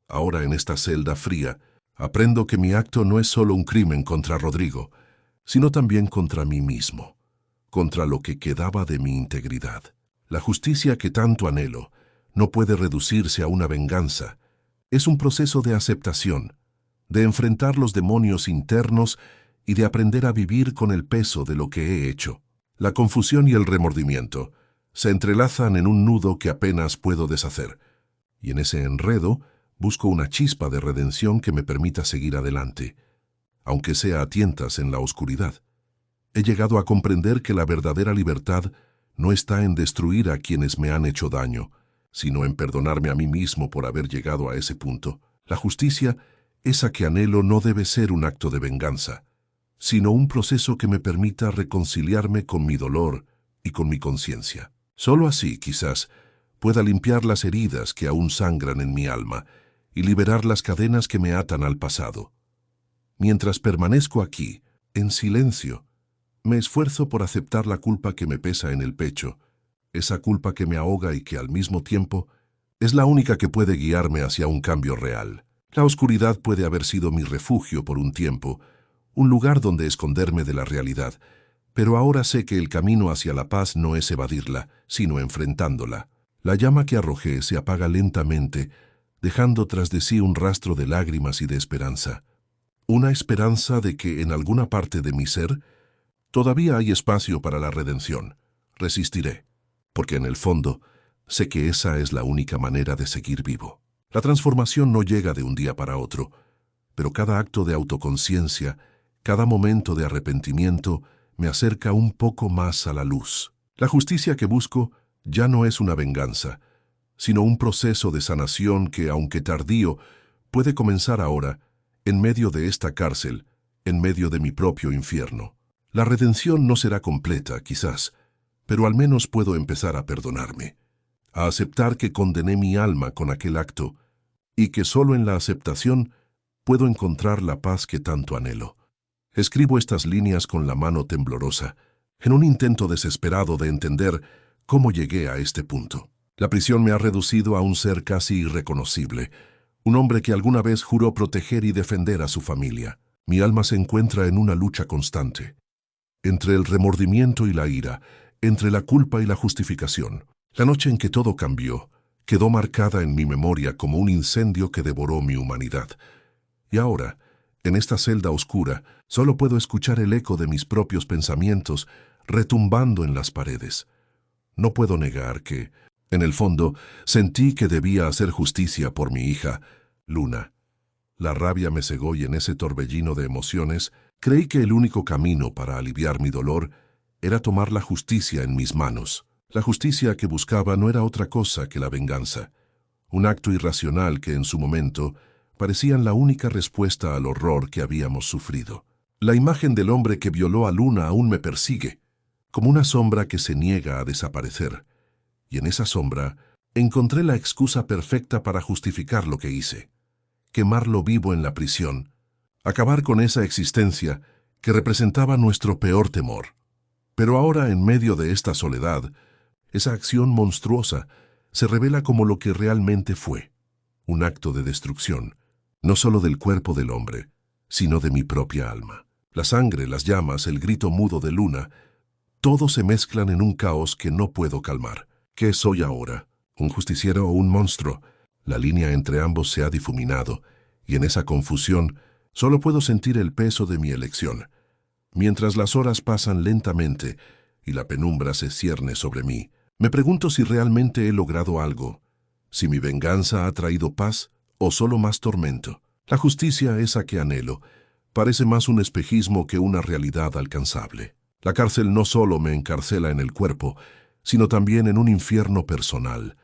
Ahora en esta celda fría, aprendo que mi acto no es solo un crimen contra Rodrigo, sino también contra mí mismo, contra lo que quedaba de mi integridad. La justicia que tanto anhelo no puede reducirse a una venganza. Es un proceso de aceptación, de enfrentar los demonios internos y de aprender a vivir con el peso de lo que he hecho. La confusión y el remordimiento se entrelazan en un nudo que apenas puedo deshacer, y en ese enredo busco una chispa de redención que me permita seguir adelante, aunque sea a tientas en la oscuridad. He llegado a comprender que la verdadera libertad no está en destruir a quienes me han hecho daño, sino en perdonarme a mí mismo por haber llegado a ese punto. La justicia, esa que anhelo, no debe ser un acto de venganza, sino un proceso que me permita reconciliarme con mi dolor y con mi conciencia. Solo así, quizás, pueda limpiar las heridas que aún sangran en mi alma y liberar las cadenas que me atan al pasado. Mientras permanezco aquí, en silencio, me esfuerzo por aceptar la culpa que me pesa en el pecho, esa culpa que me ahoga y que al mismo tiempo es la única que puede guiarme hacia un cambio real. La oscuridad puede haber sido mi refugio por un tiempo, un lugar donde esconderme de la realidad, pero ahora sé que el camino hacia la paz no es evadirla, sino enfrentándola. La llama que arrojé se apaga lentamente, dejando tras de sí un rastro de lágrimas y de esperanza. Una esperanza de que en alguna parte de mi ser todavía hay espacio para la redención. Resistiré, porque en el fondo sé que esa es la única manera de seguir vivo. La transformación no llega de un día para otro, pero cada acto de autoconciencia, cada momento de arrepentimiento, me acerca un poco más a la luz. La justicia que busco ya no es una venganza, sino un proceso de sanación que, aunque tardío, puede comenzar ahora, en medio de esta cárcel, en medio de mi propio infierno. La redención no será completa, quizás, pero al menos puedo empezar a perdonarme, a aceptar que condené mi alma con aquel acto y que solo en la aceptación puedo encontrar la paz que tanto anhelo. Escribo estas líneas con la mano temblorosa, en un intento desesperado de entender cómo llegué a este punto. La prisión me ha reducido a un ser casi irreconocible, un hombre que alguna vez juró proteger y defender a su familia. Mi alma se encuentra en una lucha constante, entre el remordimiento y la ira, entre la culpa y la justificación. La noche en que todo cambió, quedó marcada en mi memoria como un incendio que devoró mi humanidad. Y ahora, en esta celda oscura, solo puedo escuchar el eco de mis propios pensamientos retumbando en las paredes. No puedo negar que, en el fondo, sentí que debía hacer justicia por mi hija, Luna. La rabia me cegó y en ese torbellino de emociones creí que el único camino para aliviar mi dolor era tomar la justicia en mis manos. La justicia que buscaba no era otra cosa que la venganza, un acto irracional que en su momento parecían la única respuesta al horror que habíamos sufrido. La imagen del hombre que violó a Luna aún me persigue, como una sombra que se niega a desaparecer, y en esa sombra encontré la excusa perfecta para justificar lo que hice: quemarlo vivo en la prisión, acabar con esa existencia que representaba nuestro peor temor. Pero ahora, en medio de esta soledad, esa acción monstruosa se revela como lo que realmente fue: un acto de destrucción, no solo del cuerpo del hombre, sino de mi propia alma. La sangre, las llamas, el grito mudo de Luna, todo se mezclan en un caos que no puedo calmar. ¿Qué soy ahora? ¿Un justiciero o un monstruo? La línea entre ambos se ha difuminado, y en esa confusión solo puedo sentir el peso de mi elección. Mientras las horas pasan lentamente y la penumbra se cierne sobre mí, me pregunto si realmente he logrado algo, si mi venganza ha traído paz o solo más tormento. La justicia, esa que anhelo, parece más un espejismo que una realidad alcanzable. La cárcel no solo me encarcela en el cuerpo, sino también en un infierno personal,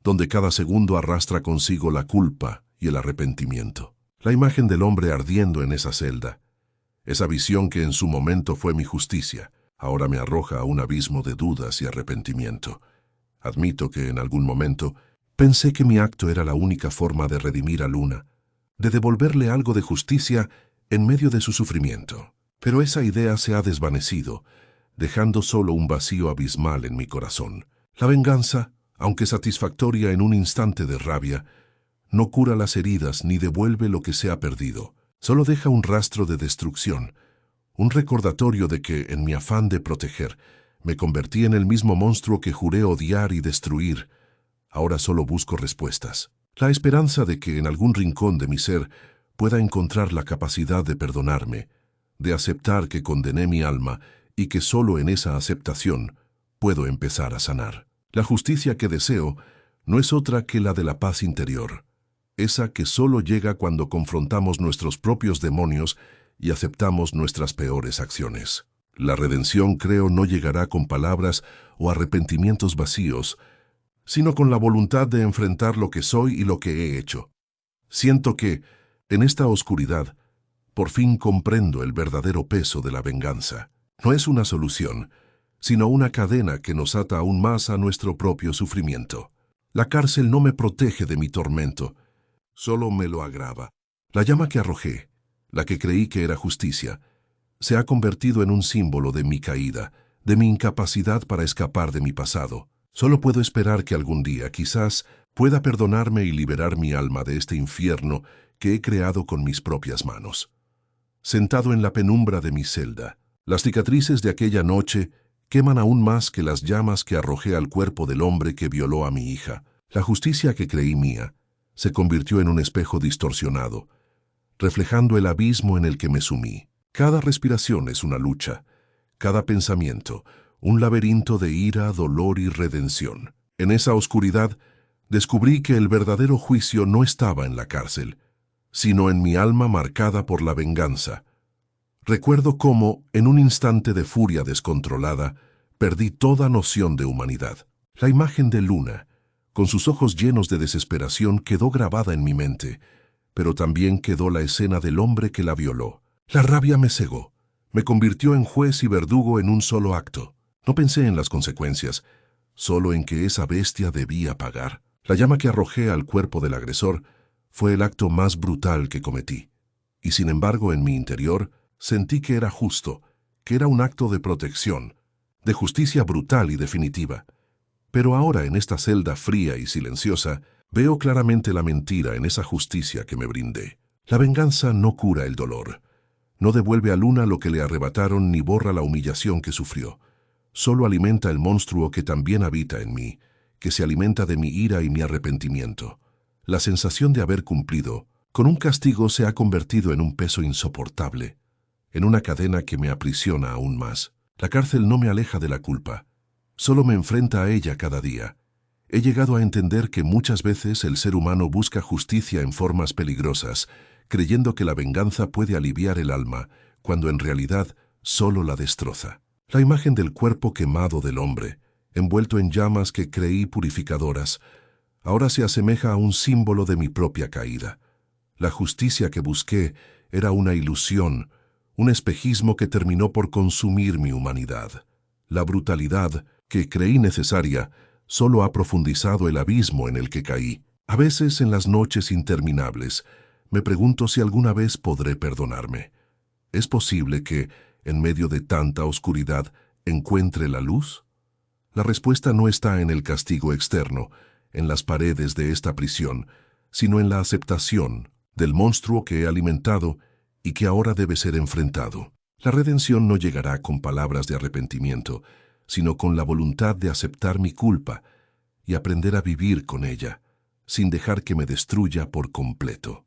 donde cada segundo arrastra consigo la culpa y el arrepentimiento. La imagen del hombre ardiendo en esa celda, esa visión que en su momento fue mi justicia, ahora me arroja a un abismo de dudas y arrepentimiento. Admito que en algún momento pensé que mi acto era la única forma de redimir a Luna, de devolverle algo de justicia en medio de su sufrimiento. Pero esa idea se ha desvanecido, dejando solo un vacío abismal en mi corazón. La venganza, aunque satisfactoria en un instante de rabia, no cura las heridas ni devuelve lo que se ha perdido. Solo deja un rastro de destrucción, un recordatorio de que, en mi afán de proteger, me convertí en el mismo monstruo que juré odiar y destruir. Ahora solo busco respuestas. La esperanza de que en algún rincón de mi ser pueda encontrar la capacidad de perdonarme, de aceptar que condené mi alma y que solo en esa aceptación puedo empezar a sanar. La justicia que deseo no es otra que la de la paz interior, esa que solo llega cuando confrontamos nuestros propios demonios y aceptamos nuestras peores acciones. La redención, creo, no llegará con palabras o arrepentimientos vacíos, sino con la voluntad de enfrentar lo que soy y lo que he hecho. Siento que, en esta oscuridad, por fin comprendo el verdadero peso de la venganza. No es una solución, sino una cadena que nos ata aún más a nuestro propio sufrimiento. La cárcel no me protege de mi tormento, solo me lo agrava. La llama que arrojé, la que creí que era justicia, se ha convertido en un símbolo de mi caída, de mi incapacidad para escapar de mi pasado. Solo puedo esperar que algún día, quizás, pueda perdonarme y liberar mi alma de este infierno que he creado con mis propias manos. Sentado en la penumbra de mi celda, las cicatrices de aquella noche queman aún más que las llamas que arrojé al cuerpo del hombre que violó a mi hija. La justicia que creí mía se convirtió en un espejo distorsionado, reflejando el abismo en el que me sumí. Cada respiración es una lucha, cada pensamiento, un laberinto de ira, dolor y redención. En esa oscuridad, descubrí que el verdadero juicio no estaba en la cárcel, sino en mi alma marcada por la venganza. Recuerdo cómo, en un instante de furia descontrolada, perdí toda noción de humanidad. La imagen de Luna, con sus ojos llenos de desesperación, quedó grabada en mi mente, pero también quedó la escena del hombre que la violó. La rabia me cegó, me convirtió en juez y verdugo en un solo acto. No pensé en las consecuencias, solo en que esa bestia debía pagar. La llama que arrojé al cuerpo del agresor fue el acto más brutal que cometí, y sin embargo en mi interior sentí que era justo, que era un acto de protección, de justicia brutal y definitiva. Pero ahora, en esta celda fría y silenciosa, veo claramente la mentira en esa justicia que me brindé. La venganza no cura el dolor, no devuelve a Luna lo que le arrebataron ni borra la humillación que sufrió. Solo alimenta el monstruo que también habita en mí, que se alimenta de mi ira y mi arrepentimiento. La sensación de haber cumplido con un castigo se ha convertido en un peso insoportable, en una cadena que me aprisiona aún más. La cárcel no me aleja de la culpa, solo me enfrenta a ella cada día. He llegado a entender que muchas veces el ser humano busca justicia en formas peligrosas, creyendo que la venganza puede aliviar el alma, cuando en realidad solo la destroza. La imagen del cuerpo quemado del hombre, envuelto en llamas que creí purificadoras, ahora se asemeja a un símbolo de mi propia caída. La justicia que busqué era una ilusión, un espejismo que terminó por consumir mi humanidad. La brutalidad, que creí necesaria, solo ha profundizado el abismo en el que caí. A veces, en las noches interminables, me pregunto si alguna vez podré perdonarme. ¿Es posible que, en medio de tanta oscuridad, encuentre la luz? La respuesta no está en el castigo externo, en las paredes de esta prisión, sino en la aceptación del monstruo que he alimentado y que ahora debe ser enfrentado. La redención no llegará con palabras de arrepentimiento, sino con la voluntad de aceptar mi culpa y aprender a vivir con ella, sin dejar que me destruya por completo.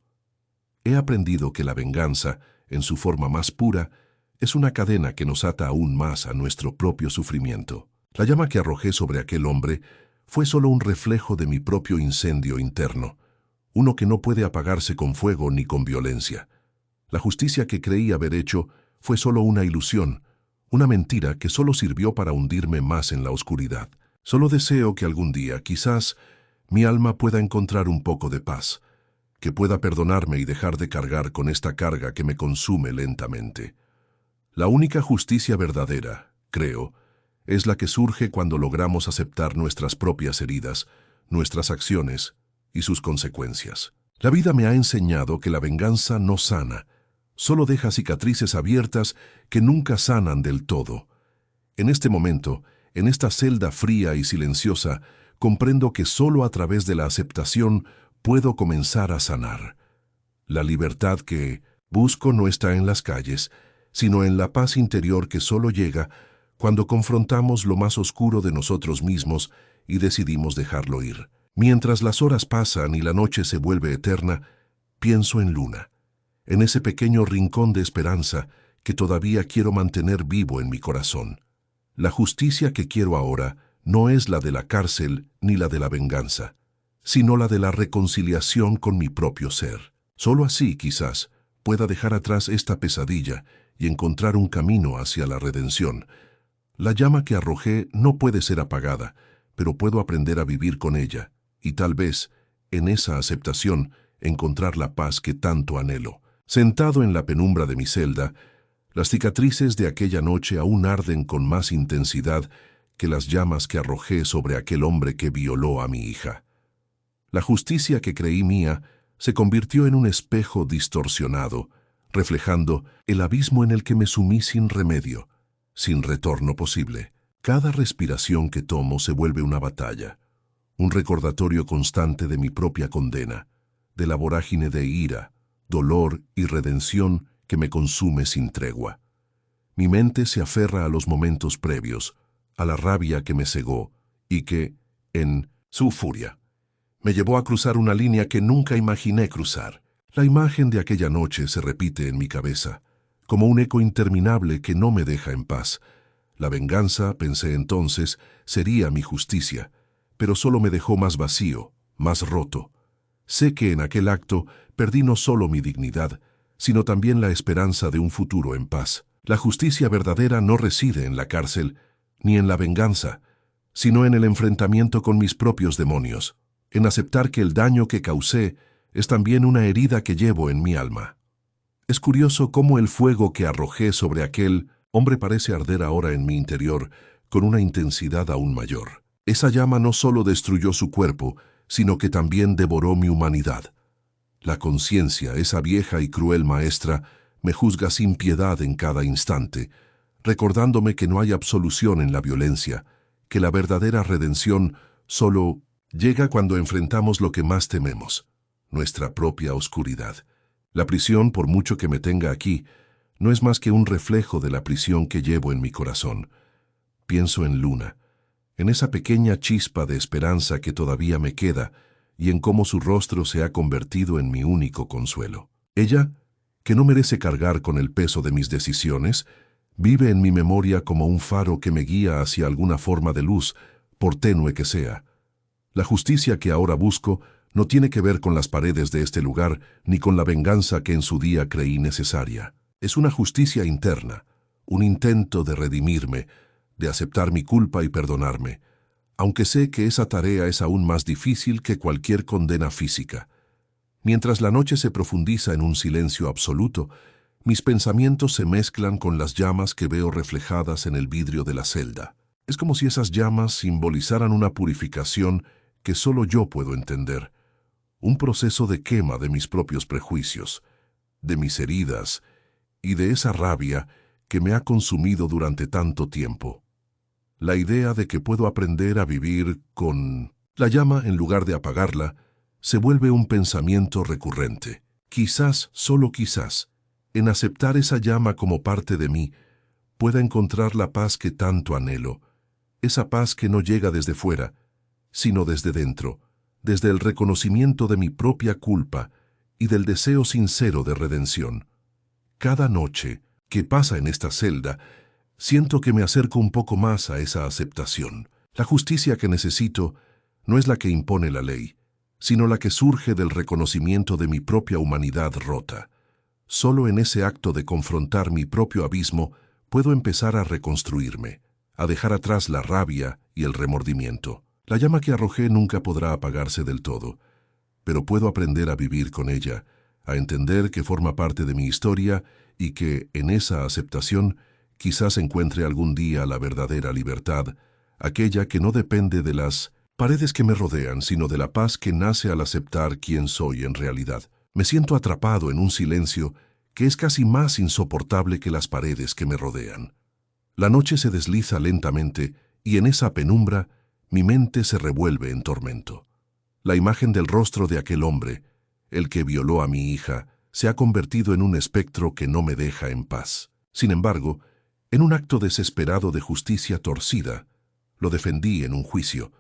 He aprendido que la venganza, en su forma más pura, es una cadena que nos ata aún más a nuestro propio sufrimiento. La llama que arrojé sobre aquel hombre fue solo un reflejo de mi propio incendio interno, uno que no puede apagarse con fuego ni con violencia. La justicia que creí haber hecho fue solo una ilusión, una mentira que solo sirvió para hundirme más en la oscuridad. Solo deseo que algún día, quizás, mi alma pueda encontrar un poco de paz, que pueda perdonarme y dejar de cargar con esta carga que me consume lentamente. La única justicia verdadera, creo, es la que surge cuando logramos aceptar nuestras propias heridas, nuestras acciones y sus consecuencias. La vida me ha enseñado que la venganza no sana, solo deja cicatrices abiertas que nunca sanan del todo. En este momento, en esta celda fría y silenciosa, comprendo que solo a través de la aceptación puedo comenzar a sanar. La libertad que busco no está en las calles, sino en la paz interior que solo llega cuando confrontamos lo más oscuro de nosotros mismos y decidimos dejarlo ir. Mientras las horas pasan y la noche se vuelve eterna, pienso en Luna, en ese pequeño rincón de esperanza que todavía quiero mantener vivo en mi corazón. La justicia que quiero ahora no es la de la cárcel ni la de la venganza, sino la de la reconciliación con mi propio ser. Solo así, quizás, pueda dejar atrás esta pesadilla y encontrar un camino hacia la redención. La llama que arrojé no puede ser apagada, pero puedo aprender a vivir con ella, y tal vez, en esa aceptación, encontrar la paz que tanto anhelo. Sentado en la penumbra de mi celda, las cicatrices de aquella noche aún arden con más intensidad que las llamas que arrojé sobre aquel hombre que violó a mi hija. La justicia que creí mía se convirtió en un espejo distorsionado, reflejando el abismo en el que me sumí sin remedio, sin retorno posible. Cada respiración que tomo se vuelve una batalla, un recordatorio constante de mi propia condena, de la vorágine de ira, dolor y redención que me consume sin tregua. Mi mente se aferra a los momentos previos, a la rabia que me cegó y que, en su furia, me llevó a cruzar una línea que nunca imaginé cruzar. La imagen de aquella noche se repite en mi cabeza, como un eco interminable que no me deja en paz. La venganza, pensé entonces, sería mi justicia, pero solo me dejó más vacío, más roto. Sé que en aquel acto perdí no solo mi dignidad, sino también la esperanza de un futuro en paz. La justicia verdadera no reside en la cárcel, ni en la venganza, sino en el enfrentamiento con mis propios demonios, en aceptar que el daño que causé es también una herida que llevo en mi alma. Es curioso cómo el fuego que arrojé sobre aquel hombre parece arder ahora en mi interior con una intensidad aún mayor. Esa llama no solo destruyó su cuerpo, sino que también devoró mi humanidad. La conciencia, esa vieja y cruel maestra, me juzga sin piedad en cada instante, recordándome que no hay absolución en la violencia, que la verdadera redención solo llega cuando enfrentamos lo que más tememos, nuestra propia oscuridad. La prisión, por mucho que me tenga aquí, no es más que un reflejo de la prisión que llevo en mi corazón. Pienso en Luna, en esa pequeña chispa de esperanza que todavía me queda y en cómo su rostro se ha convertido en mi único consuelo. Ella, que no merece cargar con el peso de mis decisiones, vive en mi memoria como un faro que me guía hacia alguna forma de luz, por tenue que sea. La justicia que ahora busco no tiene que ver con las paredes de este lugar ni con la venganza que en su día creí necesaria. Es una justicia interna, un intento de redimirme, de aceptar mi culpa y perdonarme, aunque sé que esa tarea es aún más difícil que cualquier condena física. Mientras la noche se profundiza en un silencio absoluto, mis pensamientos se mezclan con las llamas que veo reflejadas en el vidrio de la celda. Es como si esas llamas simbolizaran una purificación que solo yo puedo entender, un proceso de quema de mis propios prejuicios, de mis heridas y de esa rabia que me ha consumido durante tanto tiempo. La idea de que puedo aprender a vivir con la llama en lugar de apagarla se vuelve un pensamiento recurrente. Quizás, solo quizás, en aceptar esa llama como parte de mí, pueda encontrar la paz que tanto anhelo, esa paz que no llega desde fuera, sino desde dentro, desde el reconocimiento de mi propia culpa y del deseo sincero de redención. Cada noche que pasa en esta celda, siento que me acerco un poco más a esa aceptación. La justicia que necesito no es la que impone la ley, sino la que surge del reconocimiento de mi propia humanidad rota. Solo en ese acto de confrontar mi propio abismo puedo empezar a reconstruirme, a dejar atrás la rabia y el remordimiento. La llama que arrojé nunca podrá apagarse del todo, pero puedo aprender a vivir con ella, a entender que forma parte de mi historia y que, en esa aceptación, quizás encuentre algún día la verdadera libertad, aquella que no depende de las paredes que me rodean, sino de la paz que nace al aceptar quién soy en realidad. Me siento atrapado en un silencio que es casi más insoportable que las paredes que me rodean. La noche se desliza lentamente y en esa penumbra mi mente se revuelve en tormento. La imagen del rostro de aquel hombre, el que violó a mi hija, se ha convertido en un espectro que no me deja en paz. Sin embargo, en un acto desesperado de justicia torcida, lo defendí en un juicio,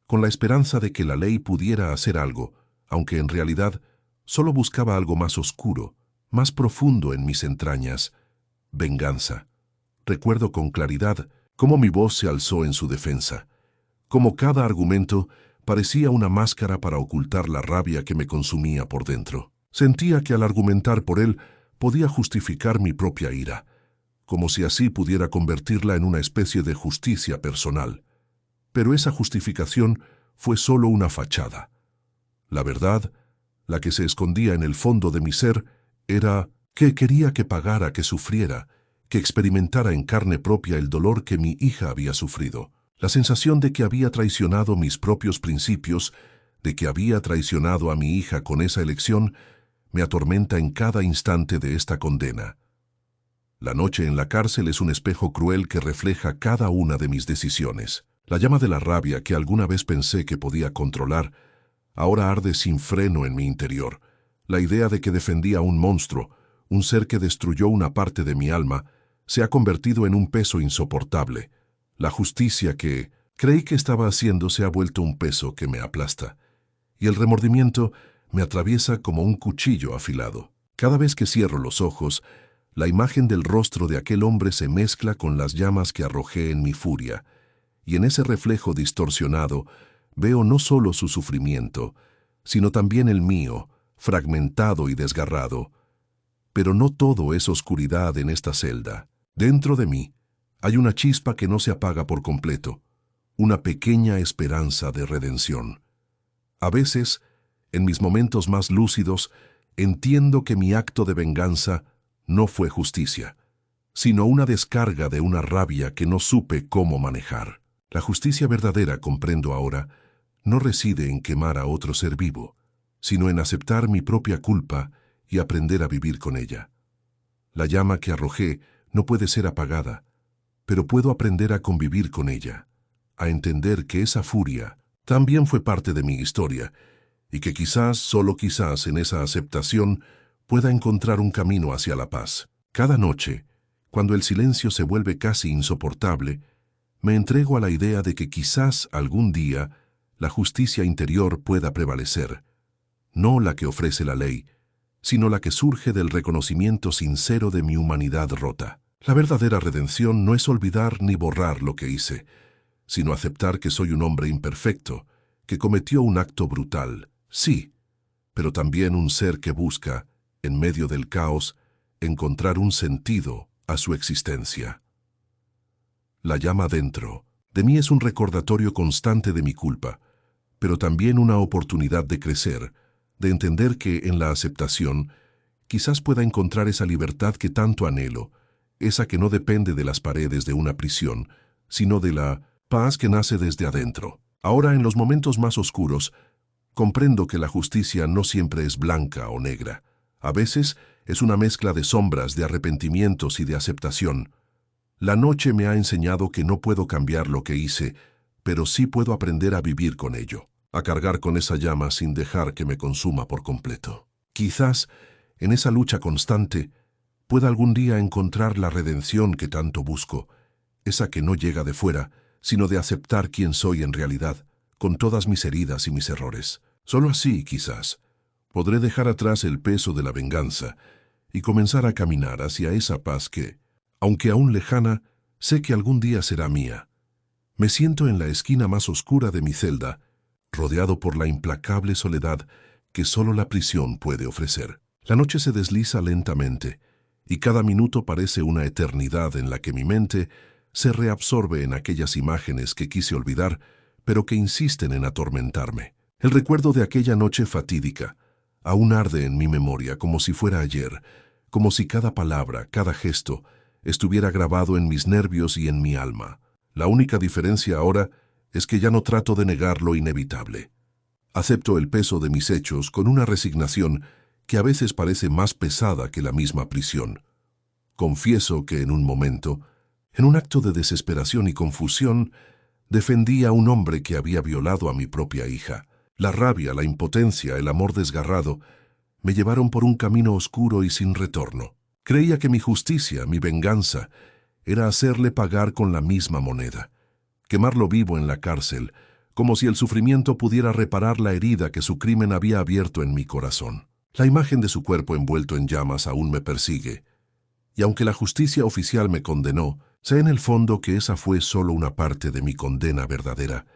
con la esperanza de que la ley pudiera hacer algo, aunque en realidad solo buscaba algo más oscuro, más profundo en mis entrañas: venganza. Recuerdo con claridad cómo mi voz se alzó en su defensa, cómo cada argumento parecía una máscara para ocultar la rabia que me consumía por dentro. Sentía que al argumentar por él podía justificar mi propia ira, como si así pudiera convertirla en una especie de justicia personal. Pero esa justificación fue solo una fachada. La verdad, la que se escondía en el fondo de mi ser, era que quería que pagara, que sufriera, que experimentara en carne propia el dolor que mi hija había sufrido. La sensación de que había traicionado mis propios principios, de que había traicionado a mi hija con esa elección, me atormenta en cada instante de esta condena. La noche en la cárcel es un espejo cruel que refleja cada una de mis decisiones. La llama de la rabia que alguna vez pensé que podía controlar, ahora arde sin freno en mi interior. La idea de que defendía a un monstruo, un ser que destruyó una parte de mi alma, se ha convertido en un peso insoportable. La justicia que creí que estaba haciendo se ha vuelto un peso que me aplasta. Y el remordimiento me atraviesa como un cuchillo afilado. Cada vez que cierro los ojos, la imagen del rostro de aquel hombre se mezcla con las llamas que arrojé en mi furia, y en ese reflejo distorsionado veo no solo su sufrimiento, sino también el mío, fragmentado y desgarrado. Pero no todo es oscuridad en esta celda. Dentro de mí hay una chispa que no se apaga por completo, una pequeña esperanza de redención. A veces, en mis momentos más lúcidos, entiendo que mi acto de venganza no fue justicia, sino una descarga de una rabia que no supe cómo manejar. La justicia verdadera, comprendo ahora, no reside en quemar a otro ser vivo, sino en aceptar mi propia culpa y aprender a vivir con ella. La llama que arrojé no puede ser apagada, pero puedo aprender a convivir con ella, a entender que esa furia también fue parte de mi historia y que quizás, solo quizás, en esa aceptación pueda encontrar un camino hacia la paz. Cada noche, cuando el silencio se vuelve casi insoportable, me entrego a la idea de que quizás algún día la justicia interior pueda prevalecer, no la que ofrece la ley, sino la que surge del reconocimiento sincero de mi humanidad rota. La verdadera redención no es olvidar ni borrar lo que hice, sino aceptar que soy un hombre imperfecto, que cometió un acto brutal, sí, pero también un ser que busca, en medio del caos, encontrar un sentido a su existencia. La llama dentro, De mí es un recordatorio constante de mi culpa, pero también una oportunidad de crecer, de entender que en la aceptación quizás pueda encontrar esa libertad que tanto anhelo, esa que no depende de las paredes de una prisión, sino de la paz que nace desde adentro. Ahora, en los momentos más oscuros, comprendo que la justicia no siempre es blanca o negra. A veces es una mezcla de sombras, de arrepentimientos y de aceptación. La noche me ha enseñado que no puedo cambiar lo que hice, pero sí puedo aprender a vivir con ello, a cargar con esa llama sin dejar que me consuma por completo. Quizás, en esa lucha constante, pueda algún día encontrar la redención que tanto busco, esa que no llega de fuera, sino de aceptar quién soy en realidad, con todas mis heridas y mis errores. Solo así, quizás, podré dejar atrás el peso de la venganza y comenzar a caminar hacia esa paz que, aunque aún lejana, sé que algún día será mía. Me siento en la esquina más oscura de mi celda, rodeado por la implacable soledad que solo la prisión puede ofrecer. La noche se desliza lentamente, y cada minuto parece una eternidad en la que mi mente se reabsorbe en aquellas imágenes que quise olvidar, pero que insisten en atormentarme. El recuerdo de aquella noche fatídica aún arde en mi memoria como si fuera ayer, como si cada palabra, cada gesto, estuviera grabado en mis nervios y en mi alma. La única diferencia ahora es que ya no trato de negar lo inevitable. Acepto el peso de mis hechos con una resignación que a veces parece más pesada que la misma prisión. Confieso que en un momento, en un acto de desesperación y confusión, defendí a un hombre que había violado a mi propia hija. La rabia, la impotencia, el amor desgarrado, me llevaron por un camino oscuro y sin retorno. Creía que mi justicia, mi venganza, era hacerle pagar con la misma moneda, quemarlo vivo en la cárcel, como si el sufrimiento pudiera reparar la herida que su crimen había abierto en mi corazón. La imagen de su cuerpo envuelto en llamas aún me persigue, y aunque la justicia oficial me condenó, sé en el fondo que esa fue solo una parte de mi condena verdadera.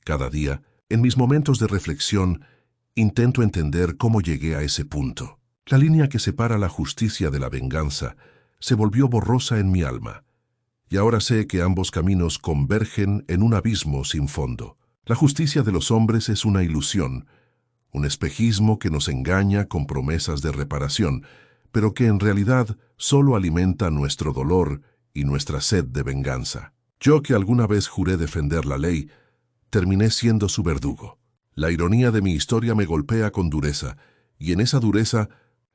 Cada día, en mis momentos de reflexión, intento entender cómo llegué a ese punto. La línea que separa la justicia de la venganza se volvió borrosa en mi alma, y ahora sé que ambos caminos convergen en un abismo sin fondo. La justicia de los hombres es una ilusión, un espejismo que nos engaña con promesas de reparación, pero que en realidad solo alimenta nuestro dolor y nuestra sed de venganza. Yo, que alguna vez juré defender la ley, terminé siendo su verdugo. La ironía de mi historia me golpea con dureza, y en esa dureza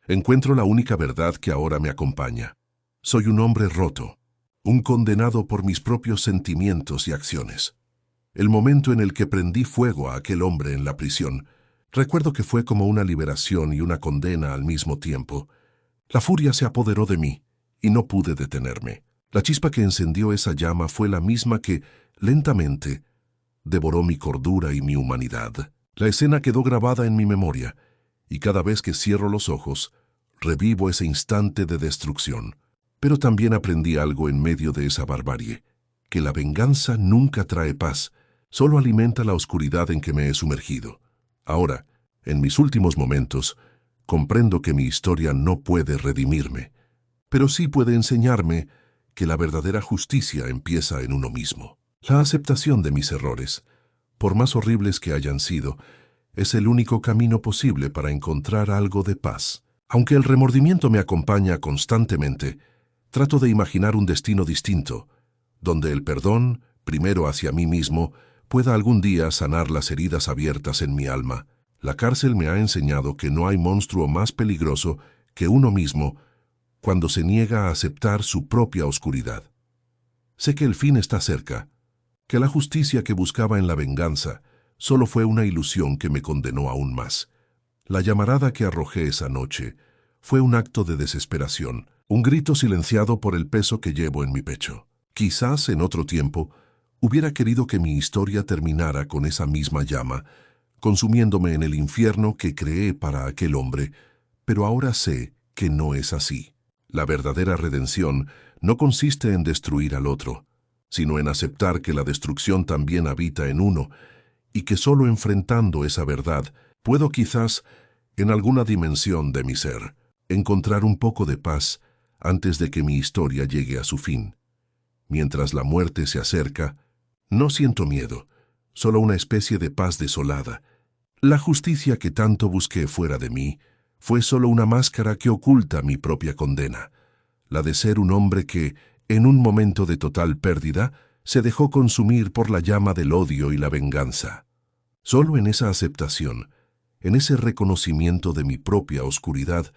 encuentro la única verdad que ahora me acompaña. Soy un hombre roto, un condenado por mis propios sentimientos y acciones. El momento en el que prendí fuego a aquel hombre en la prisión, recuerdo que fue como una liberación y una condena al mismo tiempo. La furia se apoderó de mí, y no pude detenerme. La chispa que encendió esa llama fue la misma que, lentamente, devoró mi cordura y mi humanidad. La escena quedó grabada en mi memoria, y cada vez que cierro los ojos, revivo ese instante de destrucción. Pero también aprendí algo en medio de esa barbarie, que la venganza nunca trae paz, solo alimenta la oscuridad en que me he sumergido. Ahora, en mis últimos momentos, comprendo que mi historia no puede redimirme, pero sí puede enseñarme que la verdadera justicia empieza en uno mismo. La aceptación de mis errores, por más horribles que hayan sido, es el único camino posible para encontrar algo de paz. Aunque el remordimiento me acompaña constantemente, trato de imaginar un destino distinto, donde el perdón, primero hacia mí mismo, pueda algún día sanar las heridas abiertas en mi alma. La cárcel me ha enseñado que no hay monstruo más peligroso que uno mismo cuando se niega a aceptar su propia oscuridad. Sé que el fin está cerca, que la justicia que buscaba en la venganza solo fue una ilusión que me condenó aún más. La llamarada que arrojé esa noche fue un acto de desesperación, un grito silenciado por el peso que llevo en mi pecho. Quizás en otro tiempo hubiera querido que mi historia terminara con esa misma llama, consumiéndome en el infierno que creé para aquel hombre, pero ahora sé que no es así. La verdadera redención no consiste en destruir al otro, sino en aceptar que la destrucción también habita en uno, y que solo enfrentando esa verdad puedo quizás, en alguna dimensión de mi ser, encontrar un poco de paz antes de que mi historia llegue a su fin. Mientras la muerte se acerca, No siento miedo, solo una especie de paz desolada. La justicia que tanto busqué fuera de mí fue solo una máscara que oculta mi propia condena, la de ser un hombre que, en un momento de total pérdida, se dejó consumir por la llama del odio y la venganza. Solo en esa aceptación, en ese reconocimiento de mi propia oscuridad,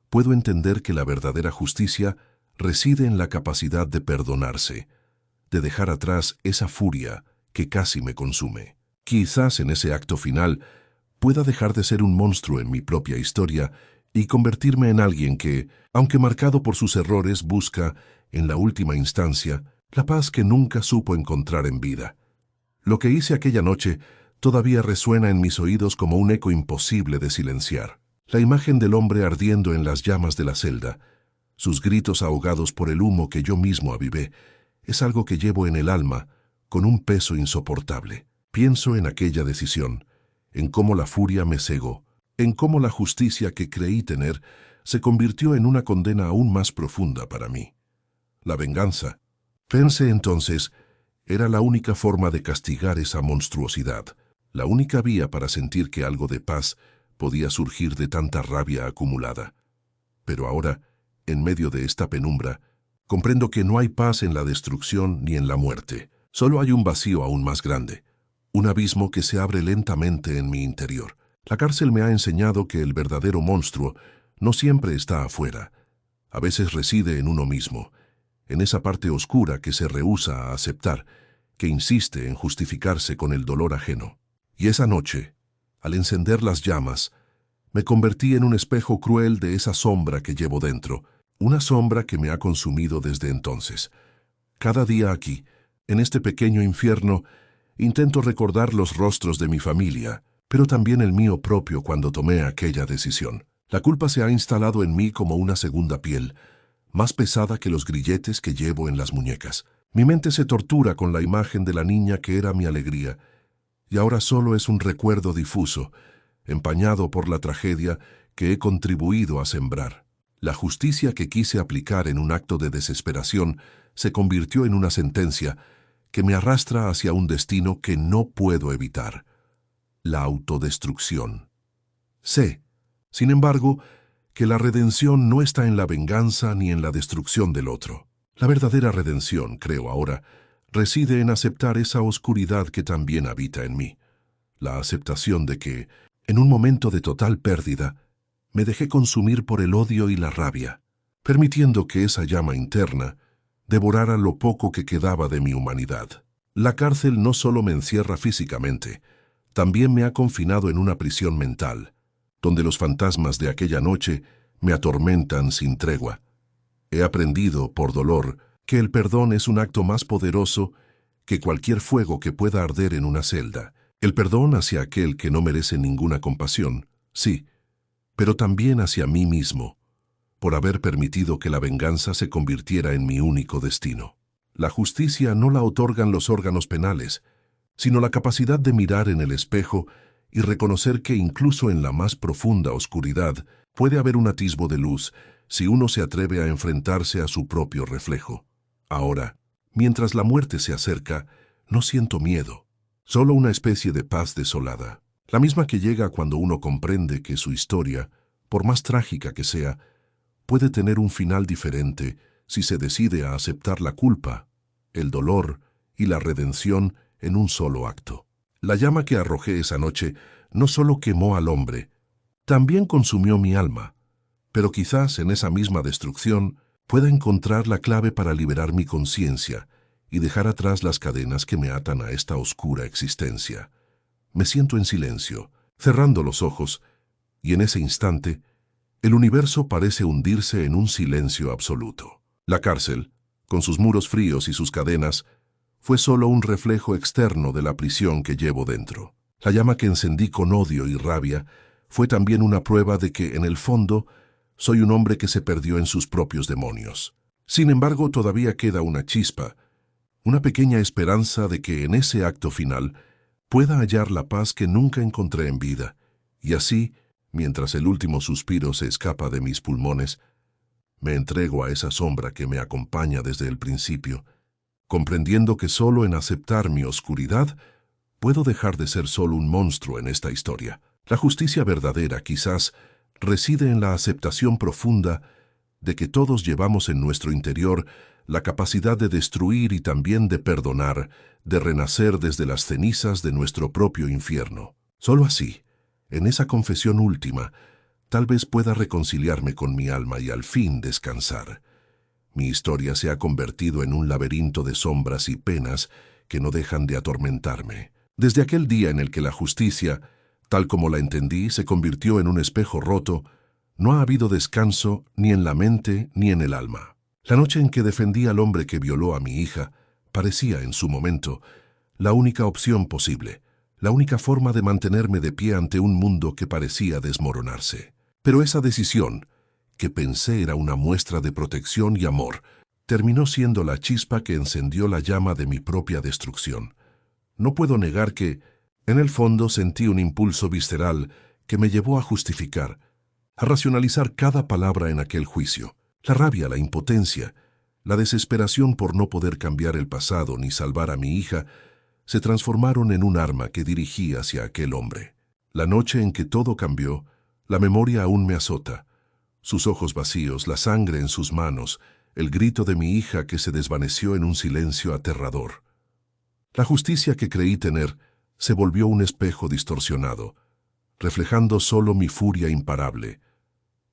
puedo entender que la verdadera justicia reside en la capacidad de perdonarse, de dejar atrás esa furia que casi me consume. Quizás en ese acto final pueda dejar de ser un monstruo en mi propia historia y convertirme en alguien que, aunque marcado por sus errores, busca, en la última instancia, la paz que nunca supo encontrar en vida. Lo que hice aquella noche todavía resuena en mis oídos como un eco imposible de silenciar. La imagen del hombre ardiendo en las llamas de la celda, sus gritos ahogados por el humo que yo mismo avivé, es algo que llevo en el alma con un peso insoportable. Pienso en aquella decisión, en cómo la furia me cegó, en cómo la justicia que creí tener se convirtió en una condena aún más profunda para mí. La venganza, pensé entonces, era la única forma de castigar esa monstruosidad, la única vía para sentir que algo de paz podía surgir de tanta rabia acumulada. Pero ahora, en medio de esta penumbra, comprendo que no hay paz en la destrucción ni en la muerte. Solo hay un vacío aún más grande, un abismo que se abre lentamente en mi interior. La cárcel me ha enseñado que el verdadero monstruo no siempre está afuera. A veces reside en uno mismo, en esa parte oscura que se rehúsa a aceptar, que insiste en justificarse con el dolor ajeno. Y esa noche, al encender las llamas, me convertí en un espejo cruel de esa sombra que llevo dentro, una sombra que me ha consumido desde entonces. Cada día aquí, en este pequeño infierno, intento recordar los rostros de mi familia, pero también el mío propio cuando tomé aquella decisión. La culpa se ha instalado en mí como una segunda piel, más pesada que los grilletes que llevo en las muñecas. Mi mente se tortura con la imagen de la niña que era mi alegría, y ahora solo es un recuerdo difuso, empañado por la tragedia que he contribuido a sembrar. La justicia que quise aplicar en un acto de desesperación se convirtió en una sentencia que me arrastra hacia un destino que no puedo evitar: la autodestrucción. Sé, sin embargo, que la redención no está en la venganza ni en la destrucción del otro. La verdadera redención, creo ahora, reside en aceptar esa oscuridad que también habita en mí. La aceptación de que, en un momento de total pérdida, me dejé consumir por el odio y la rabia, permitiendo que esa llama interna devorara lo poco que quedaba de mi humanidad. La cárcel no solo me encierra físicamente, también me ha confinado en una prisión mental, donde los fantasmas de aquella noche me atormentan sin tregua. He aprendido, por dolor, que el perdón es un acto más poderoso que cualquier fuego que pueda arder en una celda. El perdón hacia aquel que no merece ninguna compasión, sí, pero también hacia mí mismo, por haber permitido que la venganza se convirtiera en mi único destino. La justicia no la otorgan los órganos penales, sino la capacidad de mirar en el espejo y reconocer que incluso en la más profunda oscuridad puede haber un atisbo de luz si uno se atreve a enfrentarse a su propio reflejo. Ahora, mientras la muerte se acerca, no siento miedo, solo una especie de paz desolada, la misma que llega cuando uno comprende que su historia, por más trágica que sea, puede tener un final diferente si se decide a aceptar la culpa, el dolor y la redención en un solo acto. La llama que arrojé esa noche no solo quemó al hombre, también consumió mi alma, pero quizás en esa misma destrucción pueda encontrar la clave para liberar mi conciencia y dejar atrás las cadenas que me atan a esta oscura existencia. Me siento en silencio, cerrando los ojos, y en ese instante, el universo parece hundirse en un silencio absoluto. La cárcel, con sus muros fríos y sus cadenas, fue solo un reflejo externo de la prisión que llevo dentro. La llama que encendí con odio y rabia fue también una prueba de que, en el fondo, soy un hombre que se perdió en sus propios demonios. Sin embargo, todavía queda una chispa, una pequeña esperanza de que en ese acto final pueda hallar la paz que nunca encontré en vida, y así, mientras el último suspiro se escapa de mis pulmones, me entrego a esa sombra que me acompaña desde el principio comprendiendo que solo en aceptar mi oscuridad puedo dejar de ser solo un monstruo en esta historia. La justicia verdadera quizás reside en la aceptación profunda de que todos llevamos en nuestro interior la capacidad de destruir y también de perdonar, de renacer desde las cenizas de nuestro propio infierno. Solo así, en esa confesión última, tal vez pueda reconciliarme con mi alma y al fin descansar. Mi historia se ha convertido en un laberinto de sombras y penas que no dejan de atormentarme. Desde aquel día en el que la justicia, tal como la entendí, se convirtió en un espejo roto, no ha habido descanso ni en la mente ni en el alma. La noche en que defendí al hombre que violó a mi hija parecía, en su momento, la única opción posible, la única forma de mantenerme de pie ante un mundo que parecía desmoronarse. Pero esa decisión, que pensé era una muestra de protección y amor, terminó siendo la chispa que encendió la llama de mi propia destrucción. No puedo negar que, en el fondo, sentí un impulso visceral que me llevó a justificar, a racionalizar cada palabra en aquel juicio. La rabia, la impotencia, la desesperación por no poder cambiar el pasado ni salvar a mi hija, se transformaron en un arma que dirigí hacia aquel hombre. La noche en que todo cambió, la memoria aún me azota. Sus ojos vacíos, la sangre en sus manos, el grito de mi hija que se desvaneció en un silencio aterrador. La justicia que creí tener se volvió un espejo distorsionado, reflejando solo mi furia imparable.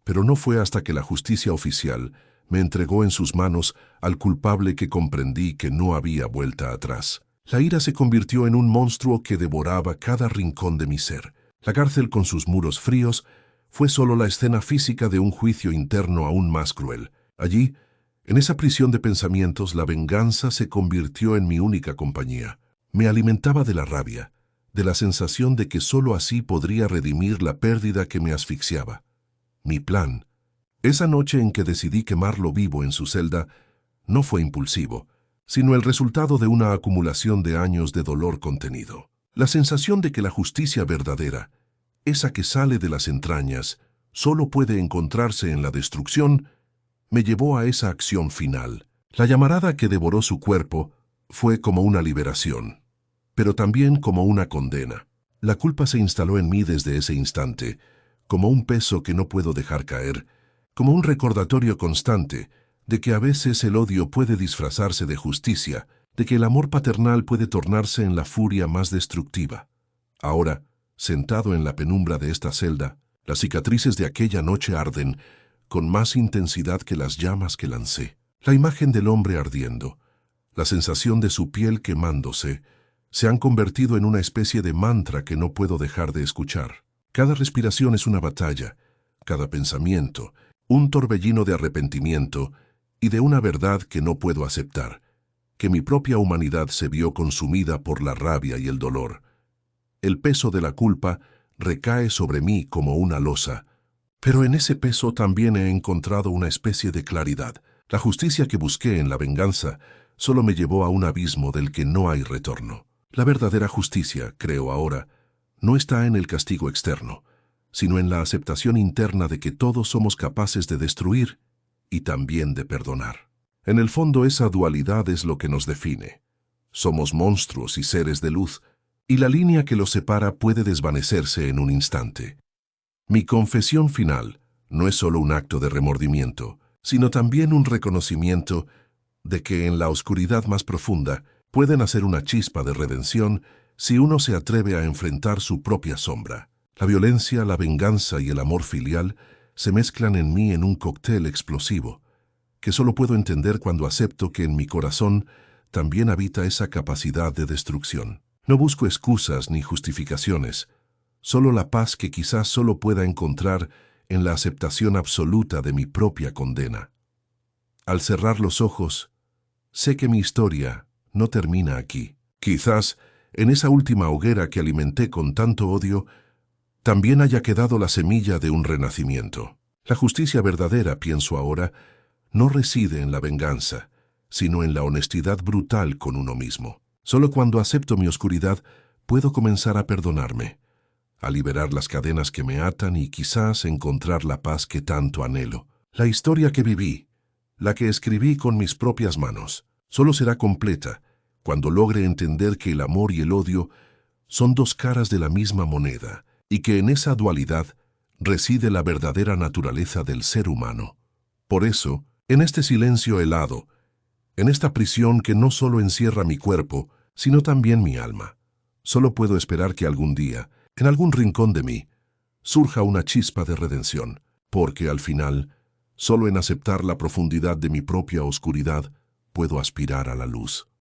Pero no fue hasta que la justicia oficial me entregó en sus manos al culpable que comprendí que no había vuelta atrás. La ira se convirtió en un monstruo que devoraba cada rincón de mi ser. La cárcel con sus muros fríos fue solo la escena física de un juicio interno aún más cruel. Allí, en esa prisión de pensamientos, la venganza se convirtió en mi única compañía. Me alimentaba de la rabia, de la sensación de que solo así podría redimir la pérdida que me asfixiaba. Mi plan, esa noche en que decidí quemarlo vivo en su celda, no fue impulsivo, sino el resultado de una acumulación de años de dolor contenido. La sensación de que la justicia verdadera, esa que sale de las entrañas, solo puede encontrarse en la destrucción, me llevó a esa acción final. La llamarada que devoró su cuerpo fue como una liberación, pero también como una condena. La culpa se instaló en mí desde ese instante, como un peso que no puedo dejar caer, como un recordatorio constante de que a veces el odio puede disfrazarse de justicia, de que el amor paternal puede tornarse en la furia más destructiva. Ahora, sentado en la penumbra de esta celda, las cicatrices de aquella noche arden con más intensidad que las llamas que lancé. La imagen del hombre ardiendo, la sensación de su piel quemándose, se han convertido en una especie de mantra que no puedo dejar de escuchar. Cada respiración es una batalla, cada pensamiento, un torbellino de arrepentimiento y de una verdad que no puedo aceptar, que mi propia humanidad se vio consumida por la rabia y el dolor. El peso de la culpa recae sobre mí como una losa, pero en ese peso también he encontrado una especie de claridad. La justicia que busqué en la venganza solo me llevó a un abismo del que no hay retorno. La verdadera justicia, creo ahora, no está en el castigo externo, sino en la aceptación interna de que todos somos capaces de destruir y también de perdonar. En el fondo, esa dualidad es lo que nos define. Somos monstruos y seres de luz, y la línea que los separa puede desvanecerse en un instante. Mi confesión final no es solo un acto de remordimiento, sino también un reconocimiento de que en la oscuridad más profunda puede nacer una chispa de redención si uno se atreve a enfrentar su propia sombra. La violencia, la venganza y el amor filial se mezclan en mí en un cóctel explosivo, que solo puedo entender cuando acepto que en mi corazón también habita esa capacidad de destrucción. No busco excusas ni justificaciones, solo la paz que quizás solo pueda encontrar en la aceptación absoluta de mi propia condena. Al cerrar los ojos, sé que mi historia no termina aquí. Quizás, en esa última hoguera que alimenté con tanto odio, también haya quedado la semilla de un renacimiento. La justicia verdadera, pienso ahora, no reside en la venganza, sino en la honestidad brutal con uno mismo. Solo cuando acepto mi oscuridad, puedo comenzar a perdonarme, a liberar las cadenas que me atan y quizás encontrar la paz que tanto anhelo. La historia que viví, la que escribí con mis propias manos, Solo será completa cuando logre entender que el amor y el odio son dos caras de la misma moneda y que en esa dualidad reside la verdadera naturaleza del ser humano. Por eso, en este silencio helado, en esta prisión que no solo encierra mi cuerpo, sino también mi alma, solo puedo esperar que algún día, en algún rincón de mí, surja una chispa de redención, porque al final, solo en aceptar la profundidad de mi propia oscuridad, puedo aspirar a la luz.